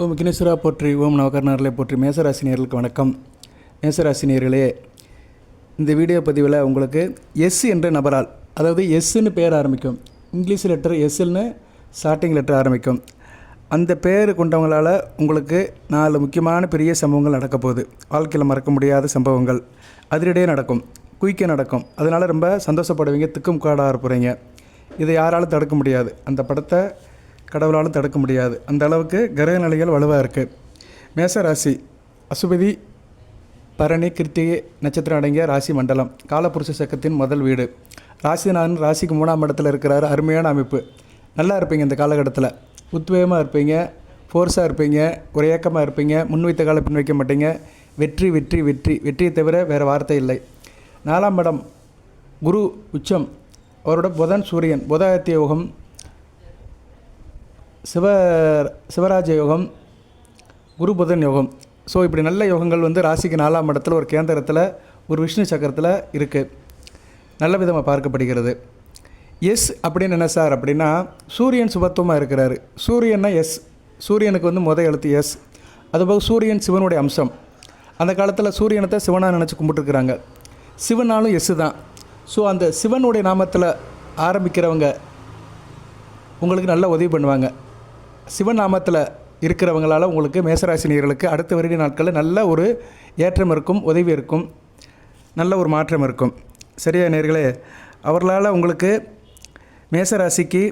ஓம் விக்னேஸ்வரா போற்றி, ஓம் நவகர்ணர்களே போற்றி. மேசராசினியர்களுக்கு வணக்கம். மேசராசினியர்களே, இந்த வீடியோ பதிவில் உங்களுக்கு எஸ் என்ற நபரால், அதாவது எஸ்ன்னு பேர் ஆரம்பிக்கும், இங்கிலீஷ் லெட்டர் எஸ்ன்னு ஸ்டார்டிங் லெட்டர் ஆரம்பிக்கும், அந்த பேர் கொண்டவங்களால் உங்களுக்கு 4 முக்கியமான பெரிய சம்பவங்கள் நடக்க போகுது. வாழ்க்கையில் மறக்க முடியாத சம்பவங்கள் அதிரிடையே நடக்கும், குயிக்காக நடக்கும். அதனால் ரொம்ப சந்தோஷப்படுவீங்க, திக்கும் காடாக போகிறீங்க. இதை யாராலும் தடுக்க முடியாது. அந்த படத்தை கடவுளாலும் தடுக்க முடியாது. அந்த அளவுக்கு கிரக நிலைகள் வலுவாக இருக்குது. மேசராசி அசுபதி பரணி கிருத்திகை நட்சத்திரம் அடங்கிய ராசி மண்டலம், காலபுருஷ சக்கத்தின் முதல் வீடு. ராசிநாதன் ராசிக்கு 3ஆம் இடத்துல இருக்கிறாரு. அருமையான அமைப்பு. நல்லா இருப்பீங்க. இந்த காலகட்டத்தில் உத்வேகமாக இருப்பீங்க, ஃபோர்ஸாக இருப்பீங்க, ஒரு ஏக்கமாக இருப்பீங்க. முன்வைத்த கால பின் வைக்க மாட்டீங்க. வெற்றி வெற்றி வெற்றி வெற்றியை தவிர வேறு வார்த்தை இல்லை. 4ஆம் இடம் குரு உச்சம், அவரோட புதன் சூரியன், புதாயத்திய யோகம், சிவராஜ யோகம், குரு புதன் யோகம். ஸோ இப்படி நல்ல யோகங்கள் ராசிக்கு 4ஆம் இடத்துல ஒரு கேந்திரத்தில் ஒரு விஷ்ணு சக்கரத்தில் இருக்குது. நல்ல விதமாக பார்க்கப்படுகிறது. எஸ் அப்படின்னு என்ன சார் அப்படின்னா, சூரியன் சுபத்துவமாக இருக்கிறாரு. சூரியன்னா எஸ், சூரியனுக்கு முதல் எழுத்து எஸ். அதுபோக சூரியன் சிவனுடைய அம்சம். அந்த காலத்தில் சூரியனத்தை சிவனாக நினச்சி கும்பிட்டுருக்குறாங்க. சிவனாலும் எஸ்ஸு தான். ஸோ அந்த சிவனுடைய நாமத்தில் ஆரம்பிக்கிறவங்க உங்களுக்கு நல்ல உதவி பண்ணுவாங்க. சிவநாமத்தில் இருக்கிறவங்களால் உங்களுக்கு மேசராசினியர்களுக்கு அடுத்த வருட நாட்களில் நல்ல ஒரு ஏற்றம் இருக்கும், உதவி இருக்கும், நல்ல ஒரு மாற்றம் இருக்கும். சரியா நேர்களே? அவர்களால் உங்களுக்கு மேசராசிக்கு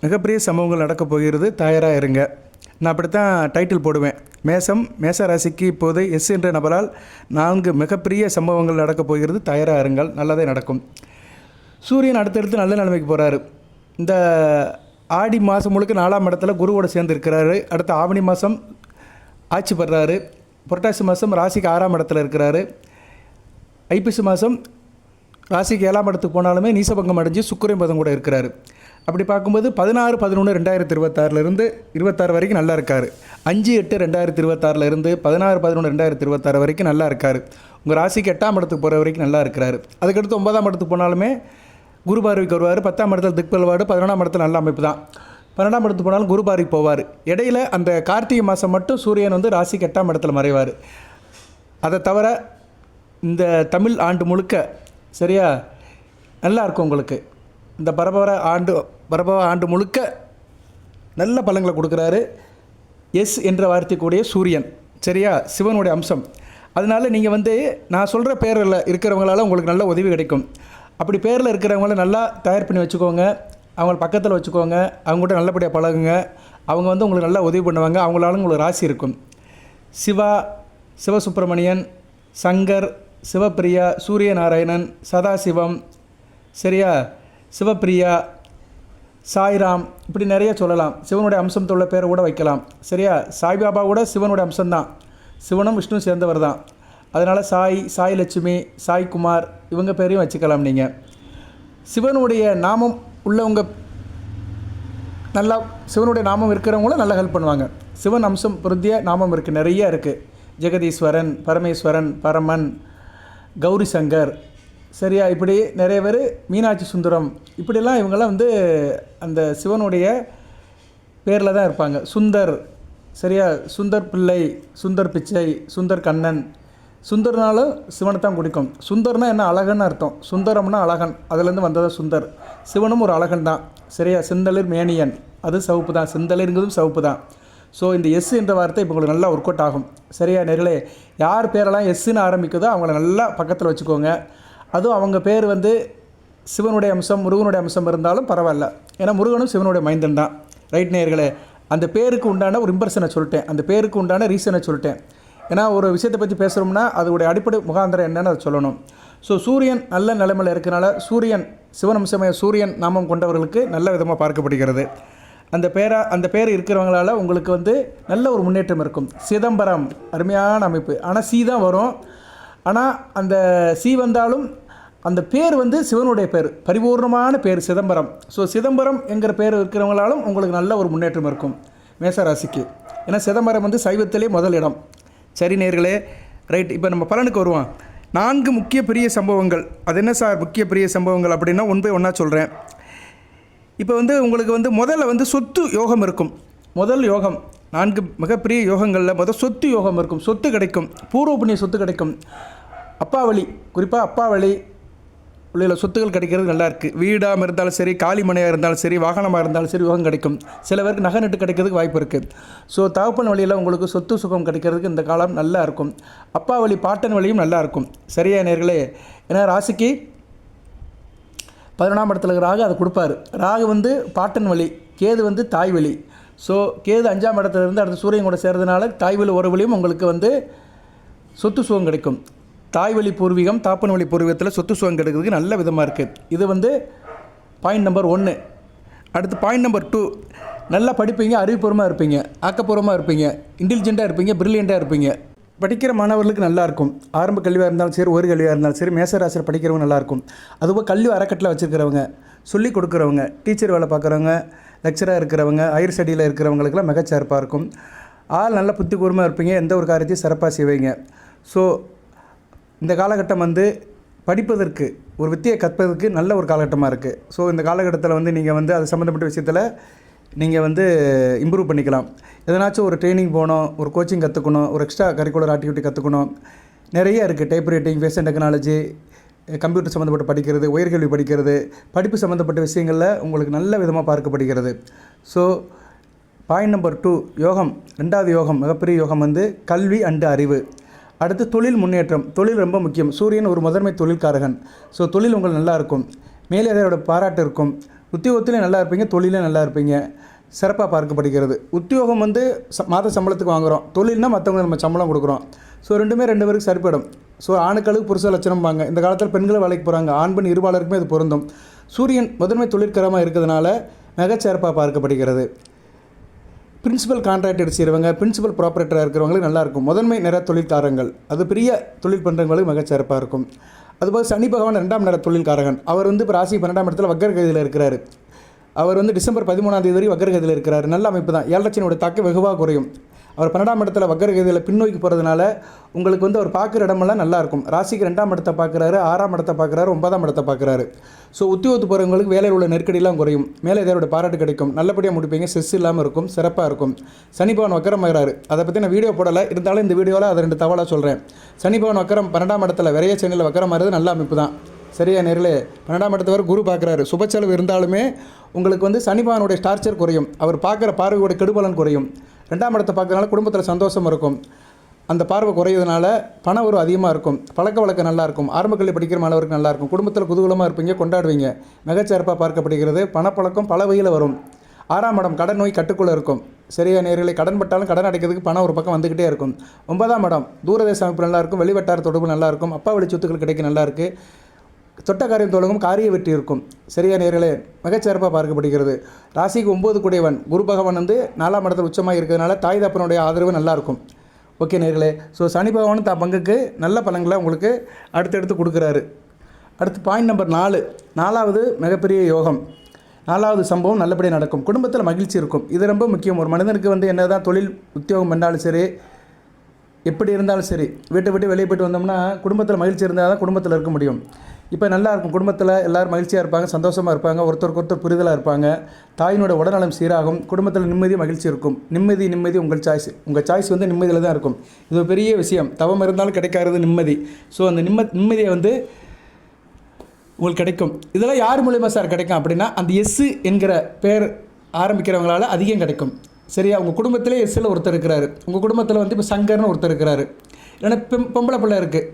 மிகப்பெரிய சம்பவங்கள் நடக்கப் போகிறது. தயாராக இருங்க. நான் அப்படித்தான் டைட்டில் போடுவேன். மேசராசிக்கு இப்போது எஸ் என்ற நபரால் 4 மிகப்பெரிய சம்பவங்கள் நடக்கப் போகிறது. தயாராக இருங்கள், நல்லதே நடக்கும். சூரியன் அடுத்தடுத்து நல்ல நிலைமைக்கு போகிறாரு. இந்த ஆடி மாதம் முழுக்க 4ஆம் இடத்துல குருவோடு சேர்ந்து இருக்கிறாரு. அடுத்த ஆவணி மாதம் ஆட்சி பெறாரு. புரட்டாசி மாதம் ராசிக்கு 6ஆம் இடத்துல இருக்கிறாரு. ஐப்பசி மாதம் ராசிக்கு 7ஆம் இடத்துக்கு போனாலுமே நீசபங்கம் அடைஞ்சு சுக்கிரன் பதம் கூட இருக்கிறாரு. அப்படி பார்க்கும்போது 16/11/2026 26 வரைக்கும் நல்லா இருக்கார். 5/8/2026 16/11/2026 வரைக்கும் நல்லா இருக்கார். உங்கள் ராசிக்கு 8ஆம் இடத்துக்கு போகிற வரைக்கும் நல்லா இருக்கிறாரு. அதுக்கடுத்து 9ஆம் இடத்துக்கு போனாலுமே குரு பார்வைக்கு வருவார். 10ஆம் இடத்துல திக்பல்வாடு, 11ஆம் இடத்துல நல்ல அமைப்பு தான். 12ஆம் இடத்துக்கு போனாலும் குரு பார்வைக்கு போவார். இடையில் அந்த கார்த்திகை மாதம் மட்டும் சூரியன் ராசிக்கு 8ஆம் இடத்துல மறைவார். அதை தவிர இந்த தமிழ் ஆண்டு முழுக்க சரியா நல்லா இருக்கும் உங்களுக்கு. இந்த பரபர ஆண்டு முழுக்க நல்ல பலன்களை கொடுக்குறாரு. எஸ் என்ற வார்த்தைக்கூடிய சூரியன் சரியா, சிவனுடைய அம்சம். அதனால் நீங்கள் நான் சொல்கிற பேரில் இருக்கிறவங்களால உங்களுக்கு நல்ல உதவி கிடைக்கும். அப்படி பேரில் இருக்கிறவங்கள நல்லா தயார் பண்ணி வச்சுக்கோங்க. அவங்கள பக்கத்தில் வச்சுக்கோங்க. அவங்ககிட்ட நல்லபடியாக பழகுங்க. அவங்க உங்களுக்கு நல்லா உதவி பண்ணுவாங்க. அவங்களால உங்களுக்கு ராசி இருக்கும். சிவா, சிவசுப்பிரமணியன், சங்கர், சிவப்பிரியா, சூரியநாராயணன், சதாசிவம் சரியா, சிவப்பிரியா, சாய்ராம், இப்படி நிறைய சொல்லலாம். சிவனுடைய அம்சத்துள்ள பேரை கூட வைக்கலாம் சரியா. சாய்பாபா கூட சிவனுடைய அம்சம்தான். சிவனும் விஷ்ணு சேர்ந்தவர் தான். அதனால் சாய் லட்சுமி, சாய்குமார் இவங்க பேரையும் வச்சுக்கலாம். நீங்கள் சிவனுடைய நாமம் உள்ளவங்க, நல்லா சிவனுடைய நாமம் இருக்கிறவங்களும் நல்லா ஹெல்ப் பண்ணுவாங்க. சிவன் அம்சம் பொருந்திய நாமம் இருக்குது, நிறைய இருக்குது. ஜெகதீஸ்வரன், பரமேஸ்வரன், பரமன், கௌரி சங்கர் சரியா, இப்படி நிறைய பேர், மீனாட்சி சுந்தரம், இப்படிலாம் இவங்கெல்லாம் அந்த சிவனுடைய பேரில் தான் இருப்பாங்க. சுந்தர் சரியா, சுந்தர் பிள்ளை, சுந்தர் பிச்சை, சுந்தர் கண்ணன். சுந்தர்னாலும் சிவனை தான் குடிக்கும். சுந்தர்னா என்ன, அழகன்னு அர்த்தம். சுந்தரம்னா அழகன், அதுலேருந்து வந்ததான் சுந்தர். சிவனும் ஒரு அழகன் தான் சரியா. செந்தளிர் மேனியன், அது சவுப்பு தான். செந்தளிர்ங்கிறதும் சவுப்பு தான். ஸோ இந்த எஸ் என்ற வார்த்தை இப்போ உங்களுக்கு நல்லா ஒர்க் அவுட் ஆகும் சரியா நேர்களே. யார் பேரெல்லாம் எஸ்ன்னு ஆரம்பிக்குதோ அவங்கள நல்லா பக்கத்தில் வச்சுக்கோங்க. அதுவும் அவங்க பேர் சிவனுடைய அம்சம், முருகனுடைய அம்சம் இருந்தாலும் பரவாயில்ல. ஏன்னா முருகனும் சிவனுடைய மைந்தன் தான். ரைட் நேர்களே, அந்த பேருக்கு உண்டான ஒரு இம்ப்ரெஷனை சொல்லிட்டேன், அந்த பேருக்கு உண்டான ரீசனை சொல்லிட்டேன். ஏன்னா ஒரு விஷயத்தை பற்றி பேசுகிறோம்னா அதோடைய அடிப்படை முகாந்திரம் என்னன்னு அதை சொல்லணும். ஸோ சூரியன் நல்ல நிலைமையில் இருக்கனால சூரியன், சிவனம்சமய சூரியன் நாமம் கொண்டவர்களுக்கு நல்ல விதமாக பார்க்கப்படுகிறது. அந்த பேர் இருக்கிறவங்களால உங்களுக்கு நல்ல ஒரு முன்னேற்றம் இருக்கும். சிதம்பரம் அருமையான அமைப்பு. ஆனால் சி தான் வரும். ஆனால் அந்த சி வந்தாலும் அந்த பேர் சிவனுடைய பேர், பரிபூர்ணமான பேர் சிதம்பரம். ஸோ சிதம்பரம் என்கிற பேர் இருக்கிறவங்களாலும் உங்களுக்கு நல்ல ஒரு முன்னேற்றம் இருக்கும் மேசராசிக்கு. ஏன்னா சிதம்பரம் சைவத்திலே முதல் இடம். சரி நேர்களே, ரைட். இப்போ நம்ம பலனுக்கு வருவோம். 4 முக்கிய பெரிய சம்பவங்கள். அது என்ன சார் முக்கிய பெரிய சம்பவங்கள் அப்படின்னா, ஒன் பை ஒன்னாக சொல்கிறேன். இப்போ உங்களுக்கு முதல்ல சொத்து யோகம் இருக்கும். முதல் யோகம் 4 மிகப்பெரிய யோகங்களில் சொத்து யோகம் இருக்கும். சொத்து கிடைக்கும், பூர்வ புண்ணிய சொத்து கிடைக்கும். அப்பா வழி, குறிப்பாக அப்பா வழி உள்ள சொத்துக்கள் கிடைக்கிறது நல்லா இருக்குது. வீடாக இருந்தாலும் சரி, காலி மனையாக இருந்தாலும் சரி, வாகனமாக இருந்தாலும் சரி யோகம் கிடைக்கும். சில பேருக்கு நகை நட்டு கிடைக்கிறதுக்கு வாய்ப்பு இருக்குது. ஸோ தகப்பன் வழியில் உங்களுக்கு சொத்து சுகம் கிடைக்கிறதுக்கு இந்த காலம் நல்லா இருக்கும். அப்பா வழி பாட்டன் வழியும் நல்லா இருக்கும். சரியா நேர்களே? ஏன்னா ராசிக்கு 11ஆம் இடத்துல ராகு அதை கொடுப்பாரு. ராகு பாட்டன் வழி, கேது தாய் வழி. ஸோ கேது 5ஆம் இடத்துல இருந்து அடுத்த சூரியன் கூட சேர்றதுனால தாய் வழி ஒரு வழியும் உங்களுக்கு சொத்து சுகம் கிடைக்கும். தாய் வழி பூர்வீகம், தாப்பன் வழி பூர்வீகத்தில் சொத்து சுகம் கிடைக்கிறதுக்கு நல்ல விதமாக இருக்குது. இது பாயிண்ட் நம்பர் 1. அடுத்து பாயிண்ட் நம்பர் 2, நல்லா படிப்பீங்க, அறிவுபூர்வமாக இருப்பீங்க, ஆக்கப்பூர்வமாக இருப்பீங்க, இன்டெலிஜென்ட்டாக இருப்பீங்க, பிரில்லியண்ட்டாக இருப்பீங்க. படிக்கிற மாணவர்களுக்கு நல்லாயிருக்கும். ஆரம்ப கல்வியாக இருந்தாலும் சரி, ஒரு கல்வியாக இருந்தாலும் சரி, மேசராசியில் படிக்கிறவங்க நல்லாயிருக்கும். அதுபோல் கல்வி அறக்கட்டில் வச்சுருக்கிறவங்க, சொல்லிக் கொடுக்குறவங்க, டீச்சர் வேலை பார்க்குறவங்க, லெக்சராக இருக்கிறவங்க, ஹையர் ஸ்டடியில் இருக்கிறவங்களுக்குலாம் மிகச்சிறப்பாக இருக்கும். ஆள் நல்ல புத்தி கூர்மையாக இருப்பீங்க, எந்த ஒரு காரியத்தையும் சிறப்பாக செய்வீங்க. ஸோ இந்த காலகட்டம் படிப்பதற்கு, ஒரு வித்தியை கற்பதற்கு நல்ல ஒரு காலகட்டமாக இருக்குது. ஸோ இந்த காலகட்டத்தில் நீங்கள் அது சம்மந்தப்பட்ட விஷயத்தில் நீங்கள் இம்ப்ரூவ் பண்ணிக்கலாம். எதனாச்சும் ஒரு ட்ரைனிங் போகணும், ஒரு கோச்சிங் கற்றுக்கணும், ஒரு எக்ஸ்ட்ரா கரிக்குலர் ஆக்டிவிட்டி கற்றுக்கணும். நிறைய இருக்குது. Type writing, fashion technology, computer சம்மந்தப்பட்ட படிக்கிறது, உயர்கல்வி படிக்கிறது, படிப்பு சம்மந்தப்பட்ட விஷயங்களில் உங்களுக்கு நல்ல விதமாக பார்க்கப்படுகிறது. ஸோ பாயிண்ட் நம்பர் 2 யோகம், 2வது யோகம், மிகப்பெரிய யோகம் கல்வி அண்டு அறிவு. அடுத்து தொழில் முன்னேற்றம். தொழில் ரொம்ப முக்கியம். சூரியன் ஒரு முதன்மை தொழில்காரகன். ஸோ தொழில் உங்களுக்கு நல்லா இருக்கும், மேலதிகாரியோட பாராட்டு இருக்கும், உத்தியோகத்திலே நல்லா இருப்பீங்க, தொழிலே நல்லா இருப்பீங்க, சிறப்பாக பார்க்கப்படுகிறது. உத்தியோகம் மாத சம்பளத்துக்கு வாங்குகிறோம், தொழில்னால் மற்றவங்க நம்ம சம்பளம் கொடுக்குறோம். ஸோ ரெண்டுமே 2 பேருக்கு சரிப்படும். ஸோ ஆணுக்களுக்கு புருஷ லட்சணம்பாங்க. இந்த காலத்தில் பெண்கள் வேலைக்கு போகிறாங்க, ஆண் பெண் இருபாலருக்குமே இது பொருந்தும். சூரியன் முதன்மை தொழிற்கரமாக இருக்கிறதுனால மிகச்சிறப்பாக பார்க்கப்படுகிறது. பிரின்சிபல் கான்ட்ராக்டர் செய்கிறவங்க, பிரின்சிபல் ப்ராப்பரேட்டராக இருக்கிறவங்களுக்கு நல்லாயிருக்கும். முதன்மை நிற தொழில்காரங்கள், அது பெரிய தொழில் பண்ணுறவங்களுக்கு மிகச்சிறப்பாக இருக்கும். அதுபோல் சனி பகவான் 2ஆம் நிற தொழில்காரகன். அவர் இப்போ ராசி 12ஆம் இடத்துல வக்கரகதியில் இருக்கிறார். அவர் டிசம்பர் 13ஆம் தேதி வரை வக்கரகதியில் இருக்கிறார். நல்ல அமைப்பு தான். 7 லட்சனுடைய தாக்கம் வெகுவாக குறையும். அவர் 12ஆம் இடத்துல வக்கரகதியில் பின்னோக்கி போகிறதுனால உங்களுக்கு அவர் பார்க்குற இடமெல்லாம் நல்லாயிருக்கும். ராசிக்கு 2ஆம் இடத்தை பார்க்குறாரு, 6ஆம் இடத்தை பார்க்குறாரு, 9ஆம் இடத்தை பார்க்குறாரு. ஸோ உத்தியோகத்து போகிறவங்களுக்கு வேலையில் உள்ள நெருக்கடியெலாம் குறையும், மேலே இதோட பாராட்டு கிடைக்கும், நல்லபடியாக முடிப்பீங்க, ஸ்ட்ரெஸ் இல்லாமல் இருக்கும், சிறப்பாக இருக்கும். சனி பகவான் வக்கரமாகிறாரு. அதை பற்றி நான் வீடியோ போடலை, இருந்தாலும் இந்த வீடியோவில் அதை 2 தகவலாக சொல்கிறேன். சனி பகவான் வக்கரம் 12ஆம் இடத்துல விரைய சனியில் வக்கரமாகிறது நல்ல அமைப்பு தான். சரியா நேரில்? 12ஆம் இடத்து வரை குரு பார்க்குறாரு. சுபச்செலவு இருந்தாலுமே உங்களுக்கு சனி பகவானுடைய டார்ச்சர் குறையும். அவர் பார்க்குற பார்வையோட கெடுபலன் குறையும். 2ஆம் இடத்தை பார்க்கறதுனால குடும்பத்தில் சந்தோஷம் இருக்கும். அந்த பார்வை குறையிறதுனால பண உறவு அதிகமாக இருக்கும், பழக்க வழக்கம் நல்லாயிருக்கும், ஆரம்ப கல்வி படிக்கிற மாணவருக்கு நல்லாயிருக்கும், குடும்பத்தில் குதூகலமாக இருப்பீங்க, கொண்டாடுவீங்க, மிகச்சிறப்பாக பார்க்கப்படுகிறது. பணப்பழக்கம் பல வகையில் வரும். 6ஆம் இடம் கடன் நோய் கட்டுக்குள்ளே இருக்கும். சரியா நேரில்? கடன் பட்டாலும் கடன் அடைக்கிறதுக்கு பணம் ஒரு பக்கம் வந்துக்கிட்டே இருக்கும். 9ஆம் இடம் தூரதேச அமைப்பு நல்லாயிருக்கும், வெளிவட்டார தொடர்பு நல்லாயிருக்கும், அப்பா வழி சொத்துக்கள் கிடைக்க நல்லாயிருக்கு, தொட்ட காரியம் தொடங்கும், காரிய வெற்றி இருக்கும். சரியா நேர்களே? மிகச்சிறப்பாக பார்க்கப்படுகிறது. ராசிக்கு 9 கூடையவன் குரு பகவான் 4ஆம் இடத்துல உச்சமாக இருக்கிறதுனால தாய் தப்பனுடைய ஆதரவு நல்லாயிருக்கும். ஓகே நேர்களே? ஸோ சனி பகவான் தான் பங்குக்கு நல்ல பலன்களை உங்களுக்கு அடுத்தடுத்து கொடுக்குறாரு. அடுத்து பாயிண்ட் நம்பர் 4, 4வது மிகப்பெரிய யோகம், 4வது சம்பவம் நல்லபடியாக நடக்கும். குடும்பத்தில் மகிழ்ச்சி இருக்கும். இது ரொம்ப முக்கியம். ஒரு மனிதனுக்கு என்ன தான் தொழில் உத்தியோகம் பண்ணாலும் சரி, எப்படி இருந்தாலும் சரி, வீட்டை விட்டு வெளியே போய்ட்டு வந்தோம்னா குடும்பத்தில் மகிழ்ச்சி இருந்தால் தான் குடும்பத்தில் இருக்க முடியும். இப்போ நல்லாயிருக்கும். குடும்பத்தில் எல்லோரும் மகிழ்ச்சியாக இருப்பாங்க, சந்தோஷமாக இருப்பாங்க, ஒருத்தருக்கு ஒருத்தர் புரிதலாக இருப்பாங்க, தாயினோட உடல்நலம் சீராகும், குடும்பத்தில் நிம்மதி மகிழ்ச்சி இருக்கும். நிம்மதி உங்கள் சாய்ஸ். உங்கள் சாய்ஸ் நிம்மதியில் தான் இருக்கும். இது ஒரு பெரிய விஷயம். தவம் இருந்தாலும் கிடைக்காது நிம்மதி. ஸோ அந்த நிம்மதியை உங்களுக்கு கிடைக்கும். இதெல்லாம் யார் மூலிமா சார் கிடைக்கும் அப்படின்னா, அந்த எஸ்ஸு என்கிற பேர் ஆரம்பிக்கிறவங்களால அதிகம் கிடைக்கும். சரியா? உங்கள் குடும்பத்திலே எஸ்ஸில் ஒருத்தர் இருக்கிறாரு. உங்கள் குடும்பத்தில் இப்போ சங்கர்னு ஒருத்தர் இருக்கிறாரு. இல்லைன்னா பொம்பளை பிள்ளை இருக்குது,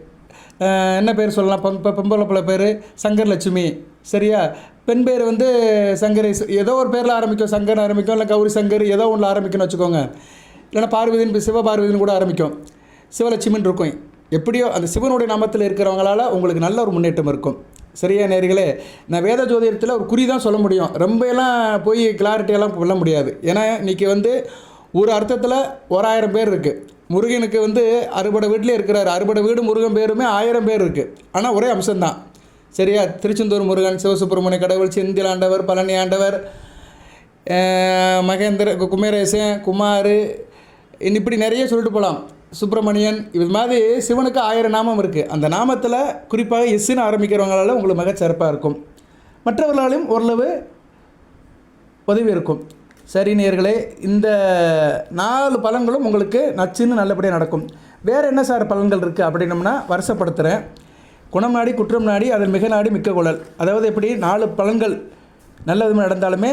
என்ன பேர் சொல்லலாம்? பொம்பளை பிள்ளை பேர் சங்கர் லட்சுமி. சரியா? பெண் பேர் சங்கர், ஏதோ ஒரு பேரில் ஆரம்பிக்கும். சங்கர் ஆரம்பிக்கும், இல்லை கௌரி சங்கர், ஏதோ ஒன்றில் ஆரம்பிக்கும்னு வச்சுக்கோங்க. இல்லைன்னா பார்வதின்னு, சிவபார்வதின்னு கூட ஆரம்பிக்கும், சிவலட்சுமின்னு இருக்கும். எப்படியோ அந்த சிவனுடைய நாமத்தில் இருக்கிறவங்களால உங்களுக்கு நல்ல ஒரு முன்னேற்றம் இருக்கும். சரியா நேர்களே? நான் வேத ஜோதிடத்தில் ஒரு குறி தான் சொல்ல முடியும், ரொம்ப எல்லாம் போய் கிளாரிட்டியெல்லாம் சொல்ல முடியாது. ஏன்னா இன்றைக்கி ஒரு அர்த்தத்தில் 1000 பேர் இருக்குது. முருகனுக்கு 60 வீட்டிலே இருக்கிறார். 60 வீடு முருகன் பேருமே 1000 பேர் இருக்குது. ஆனால் ஒரே அம்சம்தான். சரியா? திருச்செந்தூர் முருகன், சிவசுப்பிரமணிய கடவுள், செந்தில் ஆண்டவர், பழனி ஆண்டவர், மகேந்திர, குமரேசன், குமார், இப்படி நிறைய சொல்லிட்டு போகலாம். சுப்பிரமணியன், இது மாதிரி சிவனுக்கு 1000 நாமம் இருக்குது. அந்த நாமத்தில் குறிப்பாக எஸ்ன்னு ஆரம்பிக்கிறவங்களால உங்களுக்கு மிகச்சிறப்பாக இருக்கும். மற்றவர்களாலும் ஓரளவு உதவி இருக்கும். சரி நேயர்களே, இந்த 4 பலன்களும் உங்களுக்கு நச்சுன்னு நல்லபடியாக நடக்கும். வேறு என்ன சார் பலன்கள் இருக்குது அப்படின்னம்னா வருஷப்படுத்துகிறேன். குணம் நாடி குற்றம் நாடி அதில் மிக நாடி மிக்க குழல். அதாவது எப்படி 4 பலன்கள் நல்ல விதமாக நடந்தாலுமே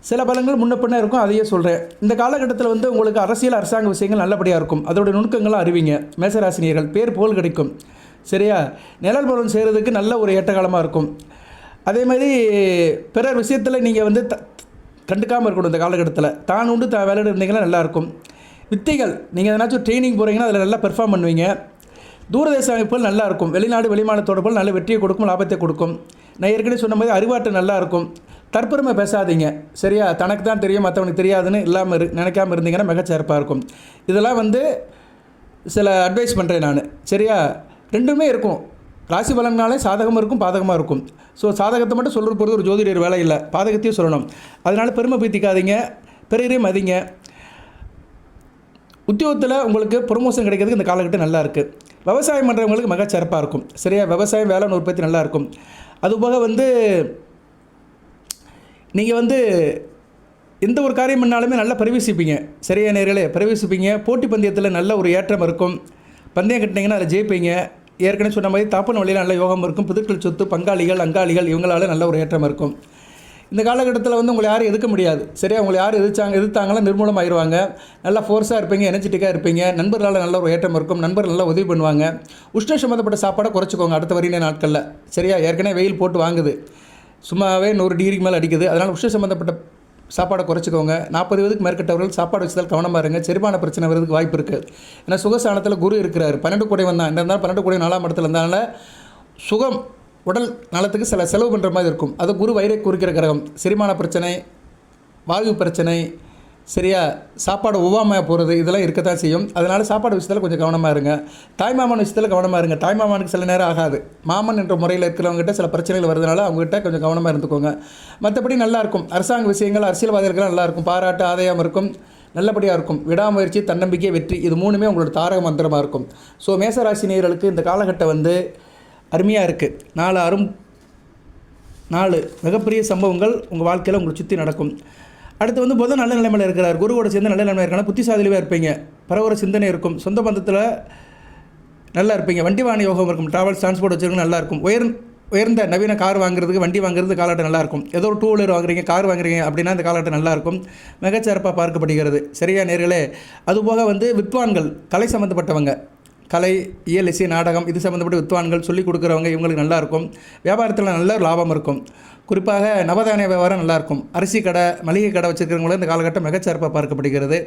சில பலன்கள் முன்ன பின்ன இருக்கும், அதையே சொல்கிறேன். இந்த காலகட்டத்தில் வந்து உங்களுக்கு அரசியல் அரசாங்க விஷயங்கள் நல்லபடியாக இருக்கும். அதோடைய நுணுக்கங்களும் அறிவிங்க. மேசராசினியர்கள் பேர் புகழ் கிடைக்கும். சரியா? நிழல் பலன் செய்கிறதுக்கு நல்ல ஒரு ஏற்ற காலமாக இருக்கும். அதே மாதிரி பிறர் விஷயத்தில் நீங்கள் வந்து கண்டுக்காமல் இருக்கணும். இந்த காலகட்டத்தில் தான் உண்டு வேலையில் இருந்தீங்கன்னா நல்லாயிருக்கும். வித்தைகள் நீங்கள் எதனாச்சும் ட்ரைனிங் போகிறீங்கன்னா அதில் நல்லா பெர்ஃபார்ம் பண்ணுவீங்க. தூரதேச அமைப்புகள் நல்லாயிருக்கும். வெளிநாடு வெளிமாநில தொடர்புகள் நல்ல வெற்றியை கொடுக்கும், லாபத்தை கொடுக்கும். நான் ஏற்கனவே சொன்ன மாதிரி அறிவாற்றல் நல்லாயிருக்கும். தற்பெருமை பேசாதீங்க. சரியா? தனக்கு தான் தெரியும் மற்றவனுக்கு தெரியாதுன்னு இல்லாமல் நினைக்காமல் இருந்தீங்கன்னா மிகச்சிறப்பாக இருக்கும். இதெல்லாம் வந்து சில அட்வைஸ் பண்ணுறேன் நான். சரியா? ரெண்டுமே இருக்கும். ராசி பலனாலே சாதகமாக இருக்கும், பாதகமாக இருக்கும். ஸோ சாதகத்தை மட்டும் சொல்கிற பொறுத்து ஒரு ஜோதிடர் வேலை இல்லை, பாதகத்தையும் சொல்லணும். அதனால் பெருமை பீத்திக்காதீங்க, பிறரையும் மதிங்க. உத்தியோகத்தில் உங்களுக்கு ப்ரொமோஷன் கிடைக்கிறதுக்கு இந்த காலகட்டம் நல்லா இருக்குது. விவசாயம் பண்ணுறவங்களுக்கு மிகச்சிறப்பாக இருக்கும். சரியா? விவசாயம் வேளாண் உற்பத்தி நல்லாயிருக்கும். அதுபோக வந்து நீங்கள் வந்து எந்த ஒரு காரியம் பண்ணாலுமே நல்லா பிரவேசிப்பீங்க. சரியா நேர்களே? பிரவேசிப்பீங்க. போட்டி பந்தயத்தில் நல்ல ஒரு ஏற்றம் இருக்கும். பந்தயம் கட்டினீங்கன்னா அதில் ஜெயிப்பீங்க. ஏற்கனவே சொன்ன மாதிரி தாப்பன வழியில் நல்ல யோகம் இருக்கும். புதுக்கள் சொத்து பங்காளிகள் அங்காளிகள் இவங்களால நல்ல ஒரு ஏற்றம் இருக்கும். இந்த காலகட்டத்தில் வந்து உங்களை யாரும் எதிர்க்க முடியாது. சரியா? உங்களை யார் எதிர்த்தாங்களோ நிர்மூலமாகிடுவாங்க. நல்லா ஃபோர்ஸாக இருப்பீங்க, எனர்ஜெட்டிக்காக இருப்பீங்க. நண்பர்களால் நல்ல ஒரு ஏற்றம் இருக்கும். நண்பர்கள் நல்லா உதவி பண்ணுவாங்க. உஷ்ண சம்மந்தப்பட்ட சாப்பாடை குறைச்சிக்கோங்க அடுத்த வரையின நாட்களில். சரியா? ஏற்கனவே வெயில் போட்டு வாங்குது, சும்மாவே 100 டிகிரிக்கு மேலே அடிக்குது. அதனால் உஷ்ண சம்மந்தப்பட்ட சாப்பாடை குறைச்சிக்கோங்க. 40 வயதுக்கு மேற்பட்டவர்கள் சாப்பாடு வச்சதால் கவனமாக இருங்க. செரிமான பிரச்சனை வரதுக்கு வாய்ப்பு இருக்குது. ஏன்னா சுகஸ்தானத்தில் குரு இருக்கிறார். 12 கூடை வந்தான் என்ன இருந்தாலும் 12 கூடை 4ஆம் இடத்துல இருந்தனால சுகம் உடல் நலத்துக்கு சில செலவு பண்ணுற மாதிரி இருக்கும். அது குரு வயிறை குறிக்கிற கிரகம். செரிமான பிரச்சனை, வாயு பிரச்சனை, சரியா? சாப்பாடு ஒவ்வாமையாக போகிறது இதெல்லாம் இருக்கத்தான் செய்யும். அதனால் சாப்பாடு விஷயத்தில் கொஞ்சம் கவனமாக இருங்க. தாய்மாமன் விஷயத்தில் கவனமாக இருங்க. தாய்மாமனுக்கு சில நேரம் ஆகாது. மாமன் என்ற முறையில் இருக்கிறவங்ககிட்ட சில பிரச்சனைகள் வருதுனால அவங்ககிட்ட கொஞ்சம் கவனமாக இருந்துக்கோங்க. மற்றபடி நல்லாயிருக்கும். அரசாங்க விஷயங்கள் அரசியல்வாதிகளுக்கெல்லாம் நல்லாயிருக்கும். பாராட்டு ஆதாயம் இருக்கும். நல்லபடியாக இருக்கும். விடாமுயற்சி, தன்னம்பிக்கை, வெற்றி இது 3மே உங்களோட தாரக மந்திரமாக இருக்கும். ஸோ மேசராசி நேயர்களுக்கு இந்த காலகட்டம் வந்து அருமையாக இருக்குது. 4 மிகப்பெரிய சம்பவங்கள் உங்கள் வாழ்க்கையில் உங்களை சுற்றி நடக்கும். அடுத்து வந்து புதன் நல்ல நிலைமையில் இருக்கிறார். குருவோட சேர்ந்து நல்ல நிலைமையாக இருக்காங்க. புத்திசாலியாக இருப்பீங்க. பரவர சிந்தனை இருக்கும். சொந்த பந்தத்தில் நல்லா இருப்பீங்க. வண்டி வாகன யோகம் இருக்கும். ட்ராவல்ஸ் டிரான்ஸ்போர்ட் வச்சுருக்கணும் நல்லாயிருக்கும். உயர்ந்த நவீன கார் வாங்குறதுக்கு, வண்டி வாங்குறது காலகட்டம் நல்லாயிருக்கும். ஏதோ ஒரு 2 வீலர் வாங்குறீங்க, கார் வாங்குறீங்க அப்படின்னா இந்த காலகட்டம் நல்லாயிருக்கும். மிகச்சிறப்பாக பார்க்கப்படுகிறது. சரியா நேர்களே? அதுபோக வந்து வித்வான்கள், கலை சம்மந்தப்பட்டவங்க, கலை, இயல், இசை, நாடகம் இது சம்மந்தப்பட்ட வித்வான்கள் சொல்லிக் கொடுக்குறவங்க இவங்களுக்கு நல்லாயிருக்கும். வியாபாரத்தில் நல்ல லாபம் இருக்கும். குறிப்பாக நவதானிய வியாபாரம் நல்லாயிருக்கும். அரிசி கடை, மளிகை கடை வச்சுருக்கிறவங்களும் இந்த காலகட்டம் மிகச்சிறப்பாக பார்க்கப்படுகிறது.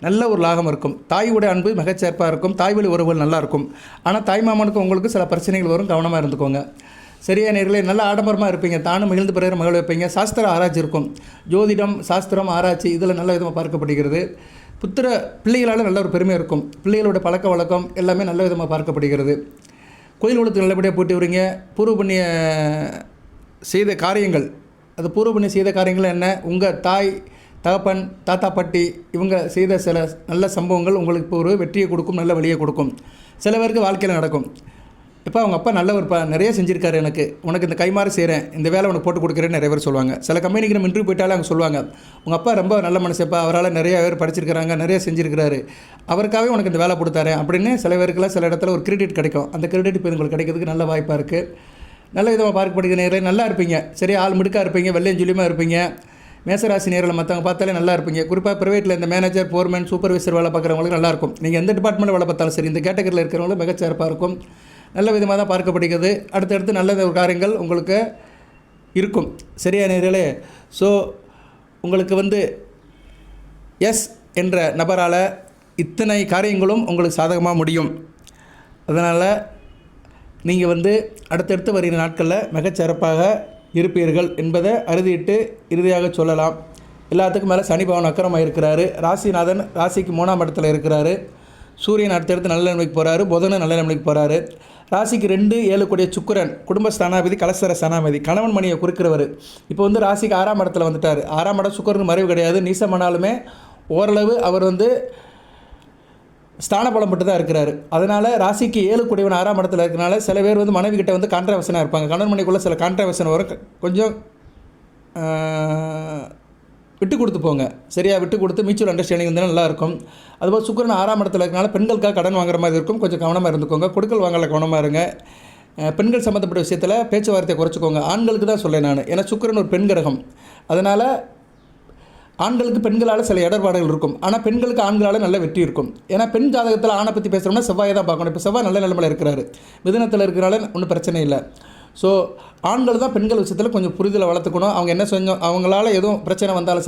நல்ல ஒரு லாபம் இருக்கும். தாயுடைய அன்பு மிகச்சிறப்பாக இருக்கும். தாய்வழி உறவுகள் நல்லாயிருக்கும். ஆனால் தாய்மாமனுக்கு உங்களுக்கு சில பிரச்சனைகள் வரும், கவனமாக இருந்துக்கோங்க. சரியா நேர்களே? நல்ல ஆடம்பரமாக இருப்பீங்க. தானும் மகிழ்ந்து பிறகு மகிழ் வைப்பீங்க. சாஸ்திர ஆராய்ச்சி இருக்கும். ஜோதிடம், சாஸ்திரம், ஆராய்ச்சி இதில் நல்ல விதமாக பார்க்கப்படுகிறது. புத்திர பிள்ளைகளால் நல்ல ஒரு பெருமை இருக்கும். பிள்ளைகளோட பழக்க வழக்கம் எல்லாமே நல்ல விதமாக பார்க்கப்படுகிறது. கோயில் குளத்துக்கு நல்லபடியாக போட்டி வரீங்க. பூர்வ புண்ணிய செய்த காரியங்கள், அது பூர்வ புண்ணிய செய்த காரியங்கள் என்ன? உங்கள் தாய், தகப்பன், தாத்தா, பாட்டி இவங்க செய்த சில நல்ல சம்பவங்கள் உங்களுக்கு இப்போ ஒரு வெற்றியை கொடுக்கும், நல்ல வழியை கொடுக்கும். சில பேருக்கு வாழ்க்கையில் நடக்கும். இப்போ அவங்க அப்பா நல்லவர்ப்பா, நிறைய செஞ்சுருக்காரு, எனக்கு உனக்கு இந்த கைமாறு செய்கிறேன், இந்த வேலை உனக்கு போட்டு கொடுக்குறேன்னு நிறைய பேர் சொல்லுவாங்க. சில கம்பெனிக்கு நம்ம இன்டர்வியூ போயிட்டாலே அவங்க சொல்லுவாங்க, உங்கள் அப்பா ரொம்ப நல்ல மனுஷப்பா, அவரால் நிறைய பேர் படிச்சிருக்கிறாங்க, நிறைய செஞ்சுருக்கிறாரு, அவருக்காகவே உனக்கு இந்த வேலை கொடுத்தாரேன் அப்படின்னு சில பேருக்குலாம் சில இடத்துல ஒரு கிரெடிட் கிடைக்கும். அந்த கிரெடிட் இப்போ உங்களுக்கு கிடைக்கிறதுக்கு நல்ல வாய்ப்பாக இருக்குது. நல்ல விதமாக பார்க்கப்படுகிற நேரில் நல்லா இருப்பீங்க. சரி, ஆள் மிடுக்காக இருப்பீங்க, வெள்ளையும் சொல்லியமாக இருப்பீங்க. மேசராசி நேரில் மற்றவங்க பார்த்தாலே நல்லா இருப்பீங்க. குறிப்பாக ப்ரைவேட்டில் இந்த மேனேஜர், ஃபோர்மேன், சூப்பர்வைசர் வேலை பார்க்குறவங்களுக்கு நல்லாயிருக்கும். நீங்கள் எந்த டிபார்ட்மெண்ட்டில் வேலை பார்த்தாலும் சரி, இந்த கேட்டகரியில் இருக்கிறவங்களும் மிகச்சிறப்பாக இருக்கும். நல்ல விதமாக தான் பார்க்கப்படுகிறது. அடுத்தடுத்து நல்ல ஒரு காரியங்கள் உங்களுக்கு இருக்கும். சரியா நேர்களே? ஸோ உங்களுக்கு வந்து எஸ் என்ற நபரால் இத்தனை காரியங்களும் உங்களுக்கு சாதகமாக முடியும். அதனால் நீங்கள் வந்து அடுத்தடுத்து வருகிற நாட்களில் மிகச்சிறப்பாக இருப்பீர்கள் என்பதை அறுதிட்டு இறுதியாக சொல்லலாம். எல்லாத்துக்கும் மேலே சனி பகவான் அக்கிரமாக இருக்கிறாரு. ராசிநாதன் ராசிக்கு 3ஆம் இடத்துல இருக்கிறாரு. சூரியன் அடுத்தடுத்து நல்ல நிலைமைக்கு போகிறாரு. புதனும் நல்ல நிலைமைக்கு போகிறாரு. ராசிக்கு 2, 7 கூடிய சுக்கிரன் குடும்ப ஸ்தானாதிபதி, கலசர ஸ்தானாதிபதி, கணவன் மணியை குறிக்கிறவர். இப்போ வந்து ராசிக்கு 6ஆம் இடத்துல வந்துட்டார். 6ஆம் இடம் சுக்கிரன் மறைவு கிடையாது, நீசமானாலுமே ஓரளவு அவர் வந்து ஸ்தான பலம் பட்டு தான் இருக்கிறாரு. அதனால் ராசிக்கு 7 கூடியவன் 6ஆம் இடத்துல இருக்கிறனால சில பேர் வந்து மனைவி கிட்ட வந்து கான்ட்ராவர்ஷனாக இருப்பாங்க. கணவன் மணிக்குள்ளே சில கான்ட்ராவர்ஷன் வரும். கொஞ்சம் விட்டு கொடுத்து போங்க. சரியா, விட்டு கொடுத்து மியூச்சுவல் அண்டர்ஸ்டாண்டிங் இருந்தால் நல்லாயிருக்கும். அதுபோல் சுக்கிரன் 6ஆம் இடத்துல இருக்கனால பெண்களுக்காக கடன் வாங்குற மாதிரி இருக்கும். கொஞ்சம் கவனமாக இருந்துக்கோங்க. கொடுக்கல் வாங்கல கவனமாக இருங்க. பெண்கள் சம்மந்தப்பட்ட விஷயத்தில் பேச்சுவார்த்தையை குறைச்சிக்கோங்க. ஆண்களுக்கு தான் சொல்லேன் நான், ஏன்னா சுக்கிரன் ஒரு பெண் கிரகம். அதனால் ஆண்களுக்கு பெண்களால் சில இடர்பாடுகள் இருக்கும். ஆனால் பெண்களுக்கு ஆண்களால் நல்ல வெற்றி இருக்கும். ஏன்னா பெண் ஜாதகத்தில் ஆணை பற்றி பேசுகிறோம்னா செவ்வாயை தான் பார்க்கணும். இப்போ செவ்வாய் நல்ல நிலைமையில் இருக்கிறாரு, மிதுனத்தில் இருக்கிறனால ஒன்றும் பிரச்சனை இல்லை. ஸோ ஆண்கள் தான் பெண்கள் விஷயத்தில் கொஞ்சம் புரிதலை வளர்த்துக்கணும். அவங்க என்ன செஞ்சோம், அவங்களால எதுவும் பிரச்சனை வந்தாலும்